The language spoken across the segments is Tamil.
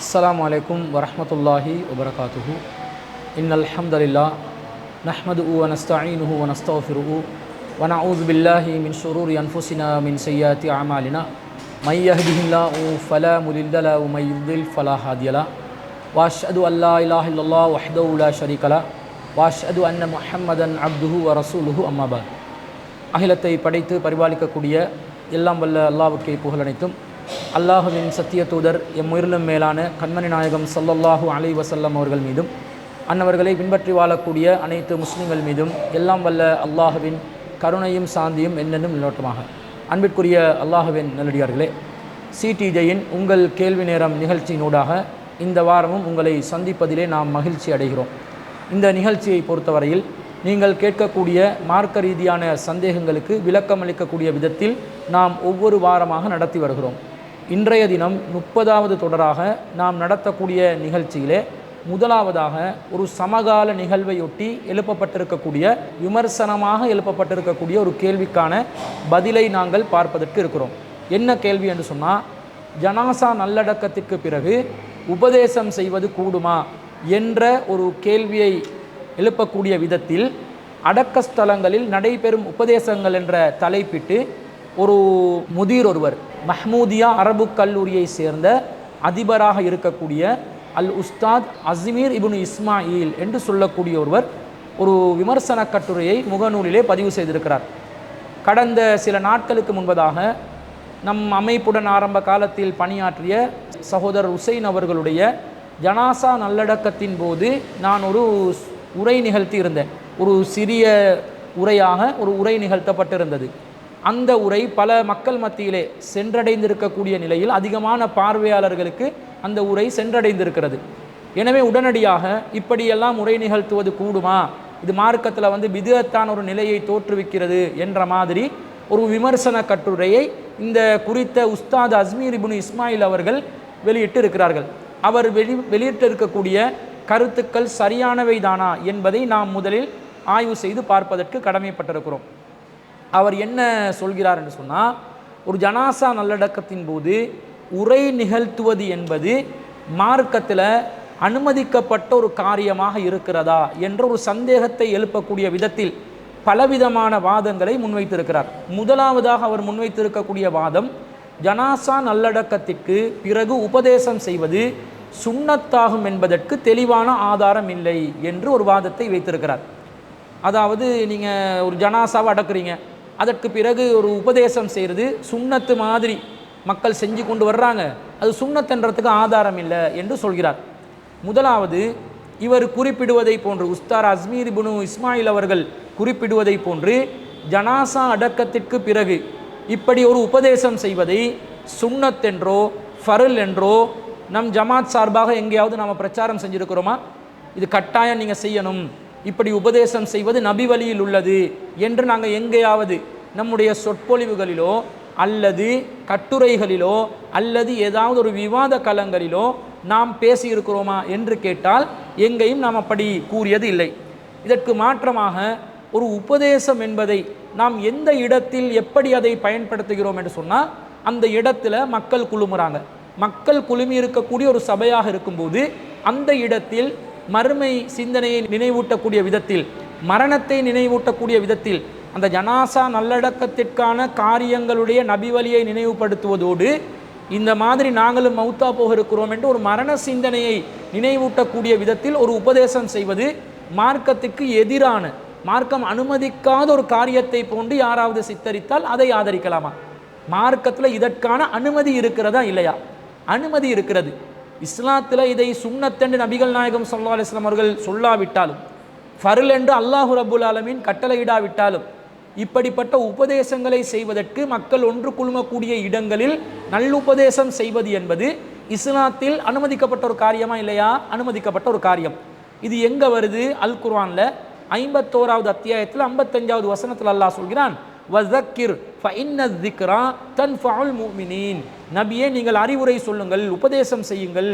السلام عليكم ورحمة الله وبركاته إن الحمد لله نحمده ونستعينه ونستغفره ونعوذ بالله من شرور أنفسنا من سيئات أعمالنا من يهده الله فلا مضل له ومن يضلل فلا هادي له وأشهد أن لا إله إلا الله وحده لا شريك له وأشهد أن محمدا عبده ورسوله أما بعد அகிலத்தை படைத்து பரிபாலிக்கக்கூடிய எல்லாம் வல்ல அல்லாஹ்வுக்கே புகழ் அனைத்தும். அல்லாஹுவின் சத்திய தூதர் எம்முயிரிலும் மேலான கண்மணி நாயகம் ஸல்லல்லாஹு அலைஹி வஸல்லம் அவர்கள் மீதும் அன்னவர்களை பின்பற்றி வாழக்கூடிய அனைத்து முஸ்லிம்கள் மீதும் எல்லாம் வல்ல அல்லாஹுவின் கருணையும் சாந்தியும் என்னென்னும் நிலவட்டமாக. அன்பிற்குரிய அல்லாஹுவின் நல்லடியார்களே, சிடிஜையின் உங்கள் கேள்வி நேரம் நிகழ்ச்சியினூடாக இந்த வாரமும் உங்களை சந்திப்பதிலே நாம் மகிழ்ச்சி அடைகிறோம். இந்த நிகழ்ச்சியை பொறுத்தவரையில் நீங்கள் கேட்கக்கூடிய மார்க்க ரீதியான சந்தேகங்களுக்கு விளக்கம் அளிக்கக்கூடிய விதத்தில் நாம் ஒவ்வொரு வாரமாக நடத்தி வருகிறோம். இன்றைய தினம் 30வது தொடராக நாம் நடத்தக்கூடிய நிகழ்ச்சியிலே முதலாவதாக ஒரு சமகால நிகழ்வையொட்டி எழுப்பப்பட்டிருக்கக்கூடிய விமர்சனமாக எழுப்பப்பட்டிருக்கக்கூடிய ஒரு கேள்விக்கான பதிலை நாங்கள் பார்ப்பதற்கு இருக்கிறோம். என்ன கேள்வி என்று சொன்னால், ஜனாசா நல்லடக்கத்திற்கு பிறகு உபதேசம் செய்வது கூடுமா என்ற ஒரு கேள்வியை எழுப்பக்கூடிய விதத்தில் அடக்க ஸ்தலங்களில் நடைபெறும் உபதேசங்கள் என்ற தலைப்பிட்டு ஒரு முதிர் ஒருவர், மஹ்மூதியா அரபு கல்லூரியை சேர்ந்த அதிபராக இருக்கக்கூடிய அல் உஸ்தாத் அஸ்மீர் இப்னு இஸ்மாயில் என்று சொல்லக்கூடிய ஒருவர் ஒரு விமர்சன கட்டுரையை முகநூலிலே பதிவு செய்திருக்கிறார். கடந்த சில நாட்களுக்கு முன்பதாக நம் அமைப்புடன் ஆரம்ப காலத்தில் பணியாற்றிய சகோதரர் உசைன் அவர்களுடைய ஜனாசா நல்லடக்கத்தின் போது நான் ஒரு உரை நிகழ்த்தி இருந்தேன். ஒரு சிறிய உரையாக ஒரு உரை நிகழ்த்தப்பட்டிருந்தது. அந்த உரை பல மக்கள் மத்தியிலே சென்றடைந்திருக்கக்கூடிய நிலையில் அதிகமான பார்வையாளர்களுக்கு அந்த உரை சென்றடைந்திருக்கிறது. எனவே உடனடியாக இப்படியெல்லாம் உரை நிகழ்த்துவது கூடுமா, இது மார்க்கத்தில் பிதஅத்தான ஒரு நிலையை தோற்றுவிக்கிறது என்ற மாதிரி ஒரு விமர்சன கட்டுரையை இந்த குறித்த உஸ்தாத் அஸ்மீர் இப்னு இஸ்மாயில் அவர்கள் வெளியிட்டு இருக்கிறார்கள். அவர் வெளியிட்டிருக்கக்கூடிய கருத்துக்கள் சரியானவை தானா என்பதை நாம் முதலில் ஆய்வு செய்து பார்ப்பதற்கு கடமைப்பட்டிருக்கிறோம். அவர் என்ன சொல்கிறார் என்று சொன்னால், ஒரு ஜனாசா நல்லடக்கத்தின் போது உரை நிகழ்த்துவது என்பது மார்க்கத்தில் அனுமதிக்கப்பட்ட ஒரு காரியமாக இருக்கிறதா என்ற ஒரு சந்தேகத்தை எழுப்பக்கூடிய விதத்தில் பலவிதமான வாதங்களை முன்வைத்திருக்கிறார். முதலாவதாக அவர் முன்வைத்திருக்கக்கூடிய வாதம், ஜனாசா நல்லடக்கத்திற்கு பிறகு உபதேசம் செய்வது சுன்னத்தாகும் என்பதற்கு தெளிவான ஆதாரம் இல்லை என்று ஒரு வாதத்தை வைத்திருக்கிறார். அதாவது நீங்கள் ஒரு ஜனாசாவை அடக்குறீங்க, அதற்கு பிறகு ஒரு உபதேசம் செய்கிறது சுன்னத்து மாதிரி மக்கள் செஞ்சு கொண்டு வர்றாங்க, அது சுன்னத்துன்றதுக்கு ஆதாரம் இல்லை என்று சொல்கிறார். முதலாவது, இவர் குறிப்பிடுவதை போன்று உஸ்தாத் அஸ்மீர் இப்னு இஸ்மாயில் அவர்கள் குறிப்பிடுவதை போன்று ஜனாசா அடக்கத்திற்கு பிறகு இப்படி ஒரு உபதேசம் செய்வதை சுன்னத் என்றோ ஃபர்ல் என்றோ நம் ஜமாத் சார்பாக எங்கேயாவது நாம் பிரச்சாரம் செஞ்சுருக்கிறோமா? இது கட்டாயம் நீங்கள் செய்யணும், இப்படி உபதேசம் செய்வது நபி வழியில் உள்ளது என்று நாங்கள் எங்கேயாவது நம்முடைய சொற்பொழிவுகளிலோ அல்லது கட்டுரைகளிலோ அல்லது ஏதாவது ஒரு விவாத களங்களிலோ நாம் பேசியிருக்கிறோமா என்று கேட்டால் எங்கேயும் நாம் அப்படி கூறியது இல்லை. இதற்கு மாற்றமாக ஒரு உபதேசம் என்பதை நாம் எந்த இடத்தில் எப்படி அதை பயன்படுத்துகிறோம் என்று சொன்னால், அந்த இடத்துல மக்கள் குழுமுறாங்க. மக்கள் குழுமி இருக்கக்கூடிய ஒரு சபையாக இருக்கும்போது அந்த இடத்தில் மறுமை சிந்தனையை நினைவூட்டக்கூடிய விதத்தில், மரணத்தை நினைவூட்டக்கூடிய விதத்தில், அந்த ஜனாசா நல்லடக்கத்திற்கான காரியங்களுடைய நபி வழியை நினைவுபடுத்துவதோடு இந்த மாதிரி நாங்களும் மௌத்தா போக இருக்கிறோம் என்று ஒரு மரண சிந்தனையை நினைவூட்டக்கூடிய விதத்தில் ஒரு உபதேசம் செய்வது மார்க்கத்துக்கு எதிரான, மார்க்கம் அனுமதிக்காத ஒரு காரியத்தை போன்று யாராவது சித்தரித்தால் அதை ஆதரிக்கலாமா? மார்க்கத்தில் இதற்கான அனுமதி இருக்கிறதா இல்லையா? அனுமதி இருக்கிறது. இஸ்லாத்தில் இதை சுன்னத்தென்று நபிகள் நாயகம் ஸல்லல்லாஹு அலைஹி வஸல்லம் அவர்கள் சொல்லாவிட்டாலும், ஃபர்ல் என்று அல்லாஹு ரப்புல் ஆலமீன் கட்டளையிடாவிட்டாலும், இப்படிப்பட்ட உபதேசங்களை செய்வதற்கு மக்கள் ஒன்று குழுமக்கூடிய இடங்களில் நல்லுபதேசம் செய்வது என்பது இஸ்லாத்தில் அனுமதிக்கப்பட்ட ஒரு காரியமா இல்லையா? அனுமதிக்கப்பட்ட ஒரு காரியம். இது எங்கே வருது? அல் குர்ஆனில் 51வது அத்தியாயத்தில் 55வது வசனத்தில் அல்லாஹ் சொல்கிறான், வஸக்கிர் ஃபஇன்ன ذிக்ரா தன்ஃபஉல் முஃமினீன். நபியே, நீங்கள் அறிவுரை சொல்லுங்கள், உபதேசம் செய்யுங்கள்.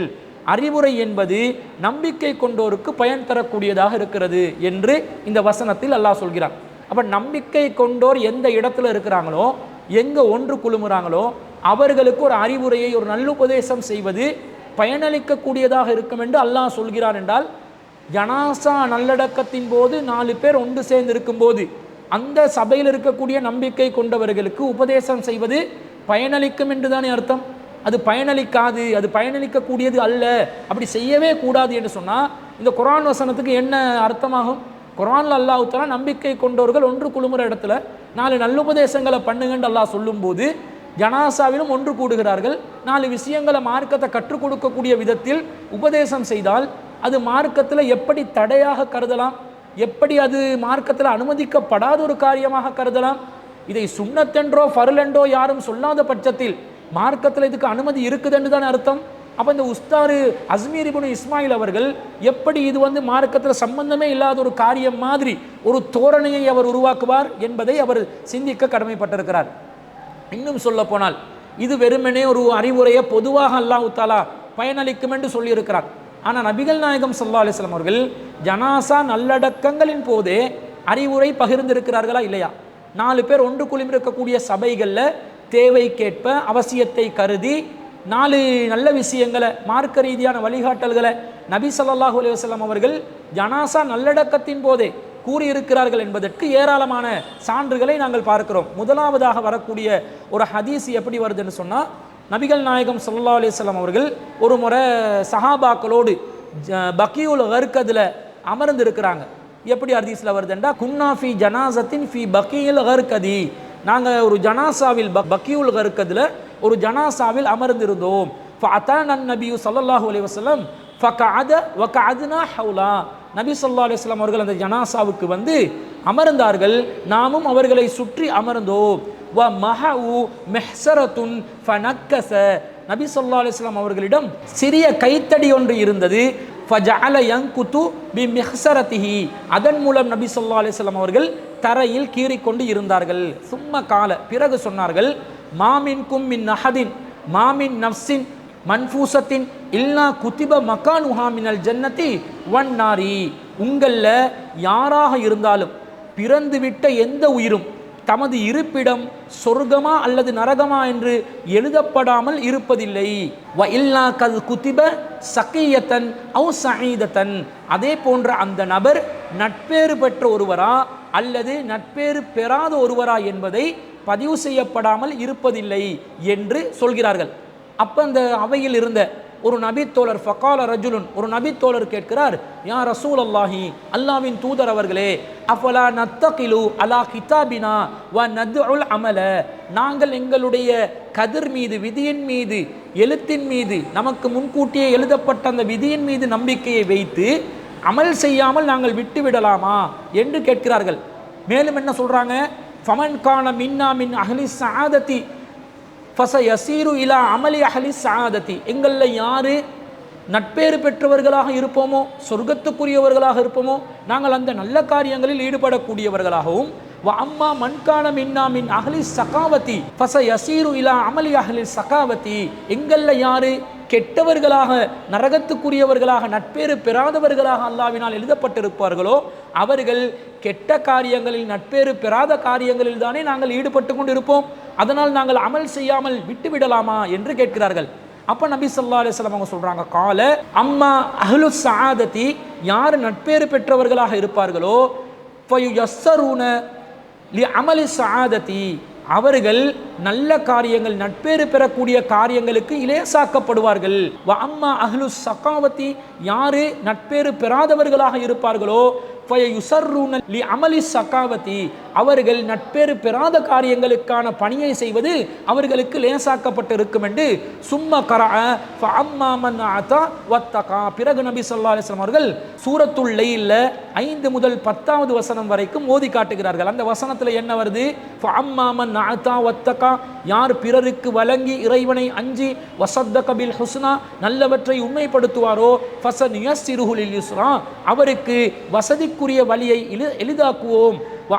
அறிவுரை என்பது நம்பிக்கை கொண்டோருக்கு பயன் தரக்கூடியதாக இருக்கிறது என்று இந்த வசனத்தில் அல்லாஹ் சொல்கிறான். அப்போ நம்பிக்கை கொண்டோர் எந்த இடத்துல இருக்கிறாங்களோ, எங்கே ஒன்று குழுமுறாங்களோ, அவர்களுக்கு ஒரு அறிவுரையை, ஒரு நல்லுபதேசம் செய்வது பயனளிக்கக்கூடியதாக இருக்கும் என்று அல்லாஹ் சொல்கிறார் என்றால், ஜனாசா நல்லடக்கத்தின் போது 4 பேர் ஒன்று சேர்ந்து இருக்கும்போது அந்த சபையில் இருக்கக்கூடிய நம்பிக்கை கொண்டவர்களுக்கு உபதேசம் செய்வது பயனளிக்கும் என்று தானே அர்த்தம். அது பயனளிக்காது, அது பயனளிக்கக்கூடியது அல்ல, அப்படி செய்யவே கூடாது என்று சொன்னால் இந்த குர்ஆன் வசனத்துக்கு என்ன அர்த்தமாகும்? குர்ஆன்ல அல்லாஹ் தஆலா நம்பிக்கை கொண்டவர்கள் ஒன்று குழுமுற இடத்துல 4 நல்லுபதேசங்களை பண்ணுங்கன்னு அல்லாஹ் சொல்லும்போது ஜனாசாவிலும் ஒன்று கூடுகிறார்கள். 4 விஷயங்களை மார்க்கத்தை கற்றுக் கொடுக்கக்கூடிய விதத்தில் உபதேசம் செய்தால் அது மார்க்கத்தில் எப்படி தடையாக கருதலாம்? எப்படி அது மார்க்கத்தில் அனுமதிக்கப்படாத ஒரு காரியமாக கருதலாம்? இதை சுன்னத்தென்றோ ஃபர்லென்றோ யாரும் சொல்லாத பட்சத்தில் மார்க்கத்தில் இதுக்கு அனுமதி இருக்குதுன்னு தான் அர்த்தம். அப்போ இந்த உஸ்தாது அஸ்மீர் இப்னு இஸ்மாயில் அவர்கள் எப்படி இது மார்க்கத்தில் சம்பந்தமே இல்லாத ஒரு காரியம் மாதிரி ஒரு தோரணையை அவர் உருவாக்குவார் என்பதை அவர் சிந்திக்க கடமைப்பட்டிருக்கிறார். இன்னும் சொல்ல போனால் இது வெறுமனே ஒரு அறிவுரையை பொதுவாக அல்லாஹ் தஆலா பயனளிக்கும் என்று சொல்லியிருக்கிறார். ஆனால் நபிகள் நாயகம் ஸல்லல்லாஹு அலைஹி வஸல்லம் அவர்கள் ஜனாசா நல்லடக்கங்களின் போதே அறிவுரை பகிர்ந்திருக்கிறார்களா இல்லையா? 4 பேர் ஒன்று குழுமி இருக்கக்கூடிய சபைகளில் தேவைக்கேற்ப அவசியத்தை கருதி 4 நல்ல விஷயங்களை மார்க்க ரீதியான வழிகாட்டல்களை நபி ஸல்லல்லாஹு அலைஹி வஸல்லம் அவர்கள் ஜனாசா நல்லடக்கத்தின் போதே கூறியிருக்கிறார்கள் என்பதற்கு ஏராளமான சான்றுகளை நாங்கள் பார்க்கிறோம். முதலாவதாக வரக்கூடிய ஒரு ஹதீஸ் எப்படி வருதுன்னு சொன்னால், நபிகள் நாயகம் ஸல்லல்லாஹு அலைஹி வஸல்லம் அவர்கள் ஒரு முறை சஹாபாக்களோடு பக்கியுல் கர்கதில் அமர்ந்து இருக்கிறாங்க. எப்படி ஹதீஸில் வருதுண்டா, குன்னா ஃபி ஜனாசத்தின் ஃபி பக்கியுல் கர்கதி, நாங்கள் ஒரு ஜனாசாவில் பக்கியுல் கர்கதில் ஒரு ஜனாசாவில் அமர்ந்திருந்தோம். ஃபஅதானா நபியு ஸல்லல்லாஹு அலைஹி வஸல்லம் ஃபகஅத வகஅத்னா ஹவுலா, நபி ஸல்லல்லாஹு அலைஹி வஸல்லம் அவர்கள் அந்த ஜனாசாவுக்கு அமர்ந்தார்கள், நாமும் அவர்களை சுற்றி அமர்ந்தோம். வ மஹஉ மிஹ்ஸரத்துன் ஃபனக்கஸ, நபி ஸல்லல்லாஹு அலைஹி வஸல்லம் அவர்களிடம் சிறிய கைத்தடி ஒன்று இருந்தது. ஃபஜஅல யன்குது பிமிஹ்ஸரத்திஹி, அதன் மூலம் நபி ஸல்லல்லாஹு அலைஹி வஸல்லம் அவர்கள் தரையில் கீறிக்கொண்டு இருந்தார்கள். சும்ம கால, பிறகு சொன்னார்கள், மாமின்கும் மின் அஹதின் மாமின் நஃப்ஸின் மன்ஃபூசத்தின் இல்லா குதிப மகானுஹா மினல் ஜன்னதி வன் நாரி, உங்களில் யாராக இருந்தாலும் பிறந்துவிட்ட எந்த உயிரும் தமது இருப்பிடம் சொர்க்கமா அல்லது நரகமா என்று எழுதப்படாமல் இருப்பதில்லை. வ இல்லா கல் குதிப சகியத்தன் அவு சஈதத்தன், அதே போன்ற அந்த நபர் நட்பேறு பெற்ற ஒருவரா அல்லது நட்பேறு பெறாத ஒருவரா என்பதை பதிவு செய்யப்படாமல் இருப்பதில்லை என்று சொல்கிறார்கள். அப்போ அந்த அவையில் இருந்த ஒரு நபித்தோழர் ஃபகால ரஜுலுன், ஒரு நபித்தோழர் கேட்கிறார், யா ரசூல் அல்லாஹி, அல்லாவின் தூதர் அவர்களே, அஃபலா நத்தகிலு அலா கிதாபினா வ நத்உல் அமல, நாங்கள் எங்களுடைய கதிர் மீது, விதியின் மீது, எழுத்தின் மீது, நமக்கு முன்கூட்டியே எழுதப்பட்ட அந்த விதியின் மீது நம்பிக்கையை வைத்து அமல் செய்யாமல் நாங்கள் விட்டு விடலாமா என்று கேட்கிறார்கள். மேலும் என்ன சொல்றாங்க, ஃபமன் கான மின்னா மின் அஹ்லி ஸஆததி ஃபஸயஸீரு இலா அமலி அஹ்லி ஸஆததி, எங்களில் யார் நட்பேறு பெற்றவர்களாக இருப்போமோ, சொர்க்கத்துக்குரியவர்களாக இருப்போமோ, நாங்கள் அந்த நல்ல காரியங்களில் ஈடுபடக்கூடியவர்களாகவும், வ அம்மா மன்கான மின்னா மின் அஹ்லி ஸகாவதி ஃபஸயஸீரு இலா அமலி அஹ்லி ஸகாவதி, எங்களில் யார் கெட்டவர்களாக, நரகத்துக்குரியவர்களாக, நட்பேறு பெறாதவர்களாக அல்லாஹ்வினால் எழுதப்பட்டிருப்பார்களோ அவர்கள் கெட்ட காரியங்களில், நட்பேறு பெறாத காரியங்களில் தானே நாங்கள் ஈடுபட்டு கொண்டு இருப்போம், அதனால் நாங்கள் அமல் செய்யாமல் விட்டுவிடலாமா என்று கேட்கிறார்கள். அப்போ நபி ஸல்லல்லாஹு அலைஹி வஸல்லம் அவங்க சொல்றாங்க, கால அம்மா அஹ்லு ஸஆததி, யார் நட்பேறு பெற்றவர்களாக இருப்பார்களோ, ஃபயுயஸ்ஸரூன லி அமலி ஸஆததி, அவர்கள் நல்ல காரியங்கள், நட்பேறு பெறக்கூடிய காரியங்களுக்கு இலேசாக்கப்படுவார்கள். வ அம்மா அஹ்லு ஸகாவதி, யாரு நட்பேறு பெறாதவர்களாக இருப்பார்களோ, ஃபயுஸர்ரூன லி அமலி ஸகாவதி, அவர்கள் நட்பேறு பெறாத காரியங்களுக்கான பணியை செய்வது அவர்களுக்கு லேசாக்கப்பட்டு இருக்கும் என்று சும்ம கரஅ ஃபஅம்மா மன் அத்தா வத்தகா, பிறகு நபி ஸல்லல்லாஹு அலைஹி வஸல்லம் அவர்கள் சூரத்துல் லைல்ல 5 முதல் 10வது வசனம் வரைக்கும் ஓதி காட்டுகிறார்கள். அந்த வசனத்தில் என்ன வருது, ஃபஅம்மா மன் அத்தா வத்தகா, யார் பிறருக்கு வழங்கி இறைவனை அஞ்சி வஸத்தக பில் ஹுஸ்னா, நல்லவற்றை உண்மைப்படுத்துவாரோ, ஃபஸனுயஸ்ஸிருஹு லில் யுஸ்ரா, அவருக்கு வசதிக்குரிய வழியை எளிதாக்குவோம்.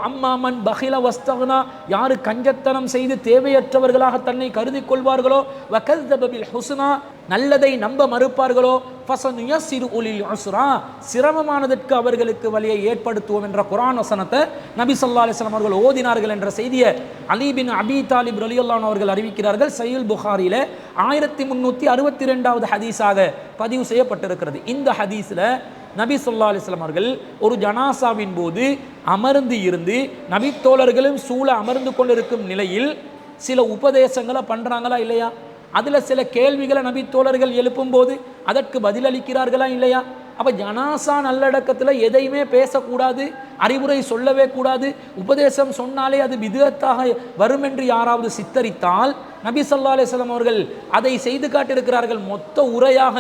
அம்மாமன் பகில வஸ்தகனா, யாரு கஞ்சத்தனம் செய்து தேவையற்றவர்களாக தன்னை கருதி கொள்வார்களோ, வகல்தப பில் ஹுஸ்னா, நல்லதை நம்ப மறுப்பார்களோ, ஃபஸனுயஸ்ஸிரு உலில் உஸ்ரா, சிரமமானதற்கு அவர்களுக்கு வழியை ஏற்படுத்துவோம் என்ற குர்ஆன் வசனத்தை நபி ஸல்லல்லாஹு அலைஹி வஸல்லம் அவர்கள் ஓதினார்கள் என்ற செய்தியை அலி பின் அபி தாலிப் ரலியல்லாஹு அன்ஹு அவர்கள் அறிவிக்கிறார்கள். சஹீஹுல் புகாரியில 1362வது ஹதீஸாக பதிவு செய்யப்பட்டிருக்கிறது. இந்த ஹதீஸில் நபி ஸல்லல்லாஹு அலைஹி வஸல்லம் அவர்கள் ஒரு ஜனாசாவின் போது அமர்ந்து இருந்து நபி தோழர்களும் சூழ அமர்ந்து கொண்டிருக்கும் நிலையில் சில உபதேசங்களை பண்றாங்களா இல்லையா? அதுல சில கேள்விகளை நபி தோழர்கள் எழுப்பும் போது அதற்கு பதிலளிக்கிறார்களா இல்லையா? அப்ப ஜனாசா நல்லடக்கத்தில் எதையுமே பேசக்கூடாது, அறிவுரை சொல்லவே கூடாது. உபதேசம் சொன்னாலே அது பிதுஅத்தாக வரும் என்று யாராவது சித்தரித்தால் நபி ஸல்லல்லாஹு அலைஹி வஸல்லம் அவர்கள் அதை செய்து காட்டியிருக்கிறார்கள். மொத்த உரையாக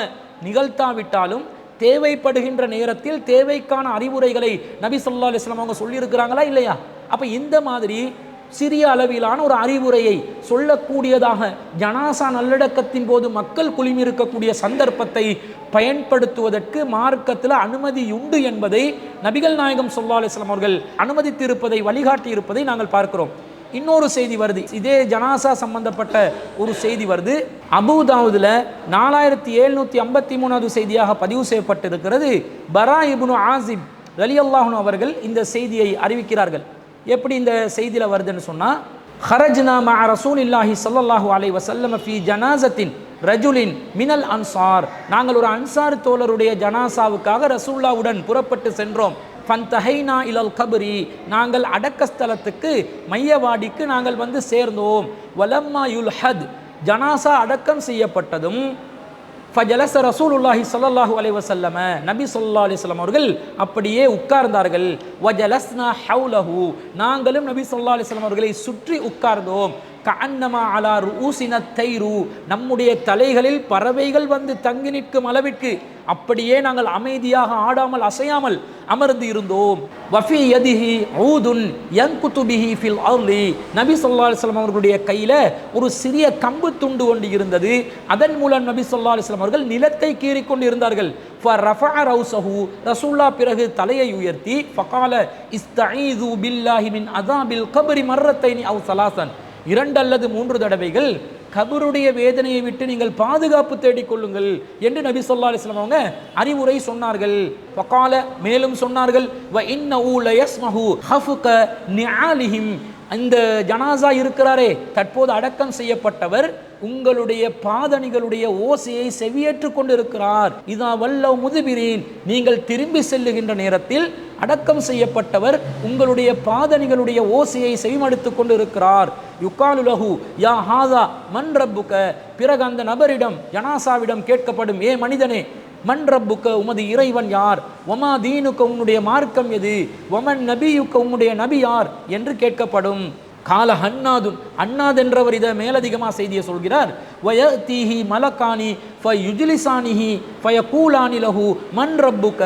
நிகழ்த்தாவிட்டாலும் தேவைப்படுகின்ற நேரத்தில் தேவைக்கான அறிவுரைகளை நபி ஸல்லல்லாஹு அலைஹி வஸல்லம் அவங்க சொல்லியிருக்கிறாங்களா இல்லையா? அப்ப இந்த மாதிரி சிறிய அளவிலான ஒரு அறிவுரையை சொல்லக்கூடியதாக ஜனாசா நல்லடக்கத்தின் போது மக்கள் குழுமி இருக்கக்கூடிய சந்தர்ப்பத்தை பயன்படுத்துவதற்கு மார்க்கத்தில் அனுமதி உண்டு என்பதை நபிகள் நாயகம் ஸல்லல்லாஹு அலைஹி வஸல்லம் அவர்கள் அனுமதித்திருப்பதை, வழிகாட்டி இருப்பதை நாங்கள் பார்க்கிறோம். இன்னொரு செய்தி வருது, இதே ஜனாசா சம்பந்தப்பட்ட ஒரு செய்தி வருது. அபூதாவுதுல 4753வது செய்தியாக பதிவு செய்யப்பட்டிருக்கிறது. பரா இப்னு ஆசிப் ரலியல்லாஹு அன்ஹு அவர்கள் இந்த செய்தியை அறிவிக்கிறார்கள். எப்படி இந்த செய்தியில் வருதுன்னு சொன்னால், ஹரஜ்னா மஅ ரசூலில்லாஹி ஸல்லல்லாஹு அலைஹி வஸல்லம் ஃபீ ஜனாஸத்தின் ரஜுலின் மினல் அன்சார், நாங்கள் ஒரு அன்சார் தோழருடைய ஜனாசாவுக்காக ரசூலுல்லாஹ்வுடன் புறப்பட்டு சென்றோம். ஃபன்தஹைனா இலல் கபரி, நாங்கள் அடக்கஸ்தலத்துக்கு மையவாடிக்கு நாங்கள் வந்து சேர்ந்தோம். வலம்மா யுல்ஹத், ஜனாசா அடக்கம் செய்யப்பட்டதும் ஃபஜலஸ ரசூலுல்லாஹி ஸல்லல்லாஹு அலைஹி வஸல்லம், நபி ஸல்லல்லாஹு அலைஹி வஸல்லம் அவர்கள் அப்படியே உட்கார்ந்தார்கள். வஜலஸ்னா ஹவுலஹு, நாங்களும் நபி ஸல்லல்லாஹு அலைஹி வஸல்லம் அவர்களை சுற்றி உட்கார்ந்தோம். கஅன்னமா அலா ரூஸின தைரு, நம்முடைய தலைகளில் பறவைகள் வந்து தங்கி நிற்கும் அளவிற்கு அப்படியே நாங்கள் அமைதியாக ஆடாமல் அசையாமல் அமர்ந்து இருந்தோம். வஃபி யதிஹி ஊதுன் யன்குது பிஹி ஃபில் அர்லி, நபி ஸல்லல்லாஹு அலைஹி வஸல்லம் அவர்களுடைய கையில ஒரு சிறிய கம்பு துண்டு ஒன்று இருந்தது. அதன் மூலம் நபி ஸல்லல்லாஹு அலைஹி வஸல்லம் அவர்கள் நிலத்தை கீறிக்கொண்டு இருந்தார்கள். ஃபரஃபஅ ரௌஸஹு, ரசூலுல்லாஹ் பிறகு தலையை உயர்த்தி ஃபகால இஸ்தஈது பில்லாஹி மின் அஸாபில் கப்ரி மர்ரத்தைனி அவ் ஸலாஸன், 2 அல்லது 3 தடவைகள் கபருடைய வேதனையை விட்டு நீங்கள் பாதுகாப்பு தேடிக்கொள்ளுங்கள் என்று நபி ஸல்லல்லாஹு அலைஹி வஸல்லம் அவங்க அறிவுரை சொன்னார்கள். ஃபகால, மேலும் சொன்னார்கள், வ இன்னஹு லயஸ்மஹு ஹஃப்க நிஆலிஹிம், இந்த ஜனாசா இருக்கிறாரே, தற்போது அடக்கம் செய்யப்பட்டவர் உங்களுடைய பாதணிகளுடைய ஓசையை செவியேற்று கொண்டிருக்கிறார். இதா வல்லவ் முதுபிரீன், நீங்கள் திரும்பி செல்லுகின்ற நேரத்தில் அடக்கம் செய்யப்பட்டவர் உங்களுடைய பாதணிகளுடைய ஓசையை செவிமடுத்து கொண்டிருக்கிறார். யுகாலு லஹு யா ஹாதா மன் ரப்புக, பிறகு அந்த நபரிடம், ஜனாசாவிடம் கேட்கப்படும், ஏ மனிதனே, மன் ரப்புக்க, உமது இறைவன் யார்? ஒமா தீனுக்க, உன்னுடைய மார்க்கம் எது? ஒமன் நபியுக்க, உன்னுடைய நபி யார் என்று கேட்கப்படும். கால ஹன்னாதுன், அன்னாத் என்றவர் இதை மேலதிகமாக செய்தியை சொல்கிறார். வயதீஹி மலக்கானி ஃபயுஜ்லிசானிஹி ஃபயகூலானி லஹு மன் ரப்புக,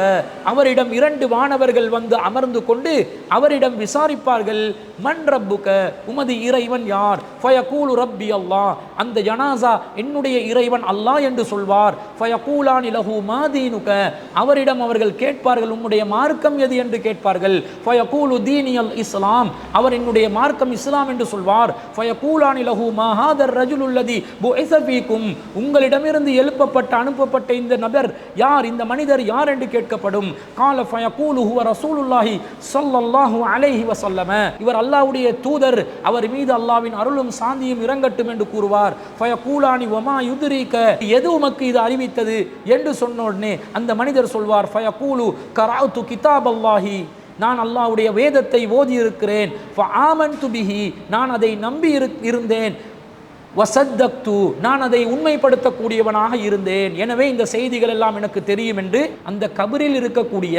அவரிடம் 2 வானவர்கள் வந்து அமர்ந்து கொண்டு அவரிடம் விசாரிப்பார்கள், மன் ரப்புக, உமது இறைவன் யார்? ஃபயகூலு ரப்பி அல்லாஹ், அந்த ஜனாசா என்னுடைய இறைவன் அல்லாஹ் என்று சொல்வார். ஃபயகூலானி லஹு மா தீனுக, அவரிடம் அவர்கள் கேட்பார்கள், உம்முடைய மார்க்கம் எது என்று கேட்பார்கள். ஃபயகூலு தீனியல் இஸ்லாம், அவர் என்னுடைய மார்க்கம் இஸ்லாம் என்று சொல்வார். ஃபயகூலானி லஹு மா ஹாதர் ரஜுலுல்லதி புஇஸ ஃபீக்கும், உங்களிடமிருந்து எழுப்பப்பட்ட அனுப்பப்பட்ட இந்த நபர் யார், இந்த மனிதர் யார் என்று கேட்கப்படும். கால ஃபயகூலு ஹுவ ரசூலுல்லாஹி ஸல்லல்லாஹு அலைஹி வஸல்லம், இவர் அல்லாஹ்வுடைய தூதர், அவர் மீது அல்லாஹ்வின் அருளும் சாந்தியும் இறங்கட்டும் என்று கூறுவார். ஃபயகூலானி வமா யுத்ரீக, எது உமக்கு இது அறிவித்தது என்று சொன்ன உடனே அந்த மனிதர் சொல்வார், ஃபயகூலு கரஅது கிதாபல்லாஹி, நான் அல்லாஹ்வுடைய வேதத்தை ஓதி இருக்கிறேன். ஃபஆமன்து பிஹி, நான் அதை நம்பி இருந்தேன். வசத்தக்து, நான் அதை உண்மைப்படுத்தக்கூடியவனாக இருந்தேன். எனவே இந்த செய்திகள் எல்லாம் எனக்கு தெரியும் என்று அந்த கபரில் இருக்கக்கூடிய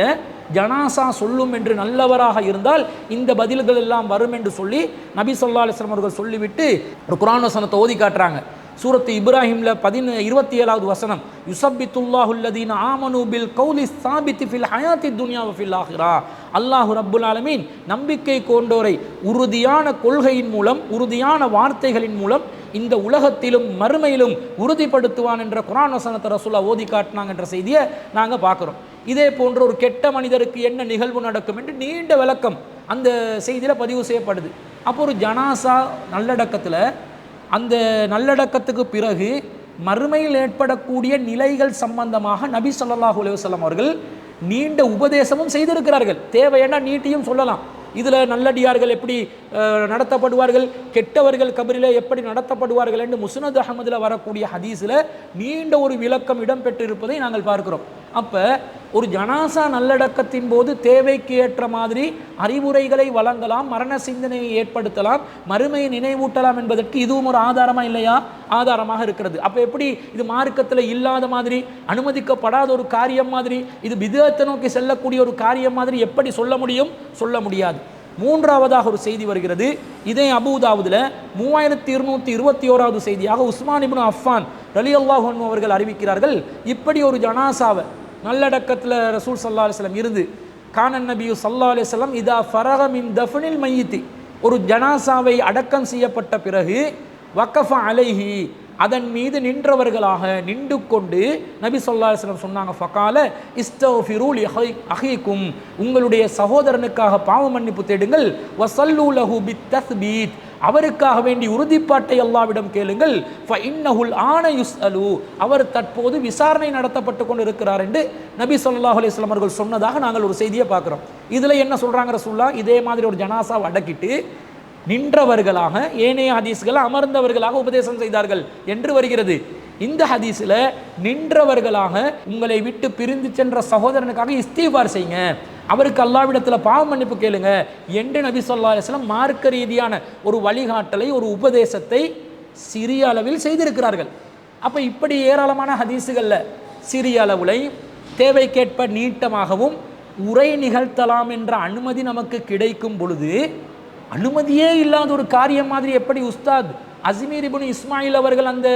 ஜனாசா சொல்லும் என்று நல்லவராக இருந்தால் இந்த பதில்கள் எல்லாம் வரும் என்று சொல்லி நபி ஸல்லல்லாஹு அலைஹி வஸல்லம் அவர்கள் சொல்லிவிட்டு ஒரு குர்ஆன் வசனத்தை ஓதி காட்டுறாங்க. சூரத்து இப்ராஹிம்ல 27வது வசனம், யுஸப்பித்துல்லாஹு அல்லதீன ஆமனு பில் கௌலி ஸாபித் ஃபில் ஹயாத்தி துன்யா வ ஃபில் ஆখিরা, அல்லாஹ் ரப்புல் ஆலமீன் நம்பிக்கை கொண்டோரை உறுதியான கொள்கையின் மூலம், உறுதியான வார்த்தைகளின் மூலம் இந்த உலகத்திலும் மறுமையிலும் உறுதிப்படுத்துவான் என்ற குர்ஆன் வசனத்தை ரசூலுல்லாஹ் ஓதி காட்டினாங்க என்ற செய்தியை நாங்கள் பார்க்குறோம். இதே போன்ற ஒரு கெட்ட மனிதருக்கு என்ன நிகழ்வு நடக்கும் என்று நீண்ட விளக்கம் அந்த செய்தியில் பதிவு செய்யப்படுது. அப்போ ஒரு ஜனாசா நல்லடக்கத்தில் அந்த நல்லடக்கத்துக்கு பிறகு மறுமையில் ஏற்படக்கூடிய நிலைகள் சம்பந்தமாக நபி ஸல்லல்லாஹு அலைஹி வஸல்லம் அவர்கள் நீண்ட உபதேசமும் செய்திருக்கிறார்கள். தேவையான நீட்டியும் சொல்லலாம். இதில் நல்லடியார்கள் எப்படி நடத்தப்படுவார்கள், கெட்டவர்கள் கபரில் எப்படி நடத்தப்படுவார்கள் என்று முஸ்னத் அஹமதில் வரக்கூடிய ஹதீஸில் நீண்ட ஒரு விளக்கம் இடம்பெற்றிருப்பதை நாங்கள் பார்க்கிறோம். அப்போ ஒரு ஜனாசா நல்லடக்கத்தின் போது தேவைக்கு ஏற்ற மாதிரி அறிவுரைகளை வழங்கலாம், மரண சிந்தனையை ஏற்படுத்தலாம், மறுமையை நினைவூட்டலாம் என்பதற்கு இதுவும் ஒரு ஆதாரமாக இல்லையா? ஆதாரமாக இருக்கிறது. அப்போ எப்படி இது மார்க்கத்தில் இல்லாத மாதிரி, அனுமதிக்கப்படாத ஒரு காரியம் மாதிரி, இது பிதஅத்தை நோக்கி செல்லக்கூடிய ஒரு காரியம் மாதிரி எப்படி சொல்ல முடியும்? சொல்ல முடியாது. மூன்றாவதாக ஒரு செய்தி வருகிறது. இதே அபூதாவுதில் 3221வது செய்தியாக உஸ்மான் இப்னு அஃபான் ரலியல்லாஹு அன்ஹு அவர்கள் அறிவிக்கிறார்கள், இப்படி ஒரு ஜனாசாவை நல்லடக்கத்தில் ரசூல் ஸல்லல்லாஹு அலைஹி வஸல்லம் இருந்து கானன் நபியு ஸல்லல்லாஹு அலைஹி வஸல்லம் இதா ஃபரக மின் தஃப்னில் மையித்தி, ஒரு ஜனாசாவை அடக்கம் செய்யப்பட்ட பிறகு வக்கஃப அலைஹி, அதன் மீது நின்றவர்களாக நின்று கொண்டு நபி ஸல்லல்லாஹு அலைஹி வஸல்லம் சொன்னாங்க, ஃபகால இஸ்தஃபிரு லி அஹீக்கும், உங்களுடைய சகோதரனுக்காக பாவ மன்னிப்பு தேடுங்கள், வஸல்லு லஹு பித்தஸ்பீத், அவருக்காக வேண்டி உறுதிப்பாட்டை அல்லாஹ்விடம் கேளுங்கள், ஃபஇன்னஹுல் ஆன யுஸ்அலு, அவர் தற்போது விசாரணை நடத்தப்பட்டு கொண்டு இருக்கிறார் என்று நபி ஸல்லல்லாஹு அலைஹி வஸல்லம் அவர்கள் சொன்னதாக நாங்கள் ஒரு செய்தியை பார்க்குறோம். இதில் என்ன சொல்கிறாங்க ரசூலுல்லாஹ்? இதே மாதிரி ஒரு ஜனாசாவை அடக்கிட்டு நின்றவர்களாக, ஏனைய ஹதீஸ்கள் அமர்ந்தவர்களாக உபதேசம் செய்தார்கள் என்று வருகிறது. இந்த ஹதீஸில் நின்றவர்களாக உங்களை விட்டு பிரிந்து சென்ற சகோதரனுக்காக இஸ்திக்பார் செய்யுங்க, அவருக்கு அல்லாஹ்விடத்தில் பாவ மன்னிப்பு கேளுங்க என்று நபி ஸல்லல்லாஹு அலைஹி வஸல்லம் மார்க்க ரீதியான ஒரு வழிகாட்டலை, ஒரு உபதேசத்தை சிறிய அளவில் செய்திருக்கிறார்கள். அப்போ இப்படி ஏராளமான ஹதீஸுகளில் சிறிய அளவுலை தேவைக்கேற்ப நீட்டமாகவும் உரை நிகழ்த்தலாம் என்ற அனுமதி நமக்கு கிடைக்கும் பொழுது, அனுமதியே இல்லாத ஒரு காரியம் மாதிரி எப்படி உஸ்தாத் அஸ்மீர் இப்னு இஸ்மாயில் அவர்கள் அந்த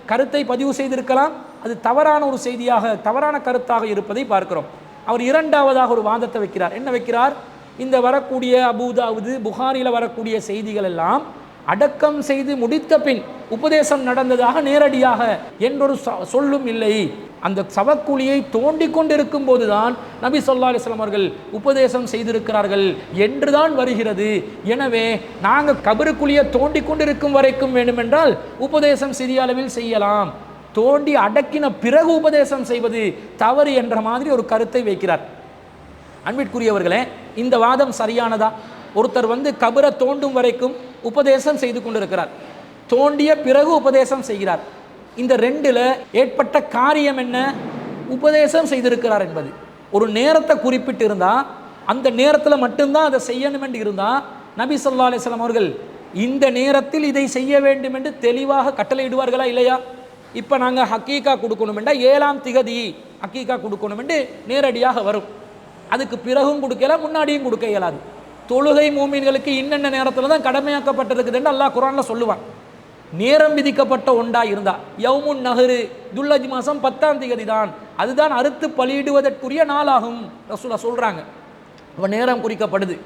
கருத்தை பதிவு செய்திருக்கலாம்? அது தவறான ஒரு செய்தியாக, தவறான கருத்தாக இருப்பதை பார்க்கிறோம். அவர் இரண்டாவதாக ஒரு வாதத்தை வைக்கிறார். என்ன வைக்கிறார்? இந்த வரக்கூடிய அபூதாவுது புகாரியில் வரக்கூடிய செய்திகள் எல்லாம் அடக்கம் செய்து முடித்த பின் உபதேசம் நடந்ததாக நேரடியாக என்றொரு சொல்லும் இல்லை. அந்த சவக்குழியை தோண்டி கொண்டிருக்கும் போதுதான் நபி ஸல்லல்லாஹு அலைஹி வஸல்லம் அவர்கள் உபதேசம் செய்திருக்கிறார்கள் என்றுதான் வருகிறது. எனவே நாங்கள் கபருக்குழியை தோண்டி கொண்டிருக்கும் வரைக்கும் வேண்டுமென்றால் உபதேசம் சிறிய அளவில் செய்யலாம், தோண்டி அடக்கின பிறகு உபதேசம் செய்வது தவறு என்ற மாதிரி ஒரு கருத்தை வைக்கிறார். அன்பிற்குரியவர்களே, இந்த வாதம் சரியானதா? ஒருத்தர் கபரை தோண்டும் வரைக்கும் உபதேசம் செய்து கொண்டிருக்கிறார், தோண்டிய பிறகு உபதேசம் செய்கிறார். இந்த ரெண்டில் ஏற்பட்ட காரியம் என்ன? உபதேசம் செய்திருக்கிறார் என்பது. ஒரு நேரத்தை குறிப்பிட்டு இருந்தால் அந்த நேரத்தில் மட்டும்தான் அதை செய்யணும் என்று இருந்தால் நபி ஸல்லல்லாஹு அலைஹி வஸல்லம் அவர்கள் இந்த நேரத்தில் இதை செய்ய வேண்டும் என்று தெளிவாக கட்டளையிடுவார்களா இல்லையா? இப்போ நாங்கள் ஹக்கீகா கொடுக்கணும் என்றால் 7ஆம் திகதி ஹக்கீகா கொடுக்கணும் என்று நேரடியாக வரும். அதுக்கு பிறகும் கொடுக்கலாம், முன்னாடியும் கொடுக்க இயலாது. தொழுகை மூமின்களுக்கு இன்னென்ன நேரத்தில் தான் கடமையாக்கப்பட்டிருக்குது என்று அல்லாஹ் குர்ஆனில் சொல்லுவான். நேரம் விதிக்கப்பட்ட ஒன்றா இருந்தா யௌமுன் நஹரு துல்ஹஜ் மாதம் 10ஆம் திகதி தான், அதுதான் அறுத்து பலியிடுவதற்குரிய நாளாகும் ரசூலுல்லாஹ் சொல்கிறாங்க. அப்போ நேரம் குறிக்கப்படுது.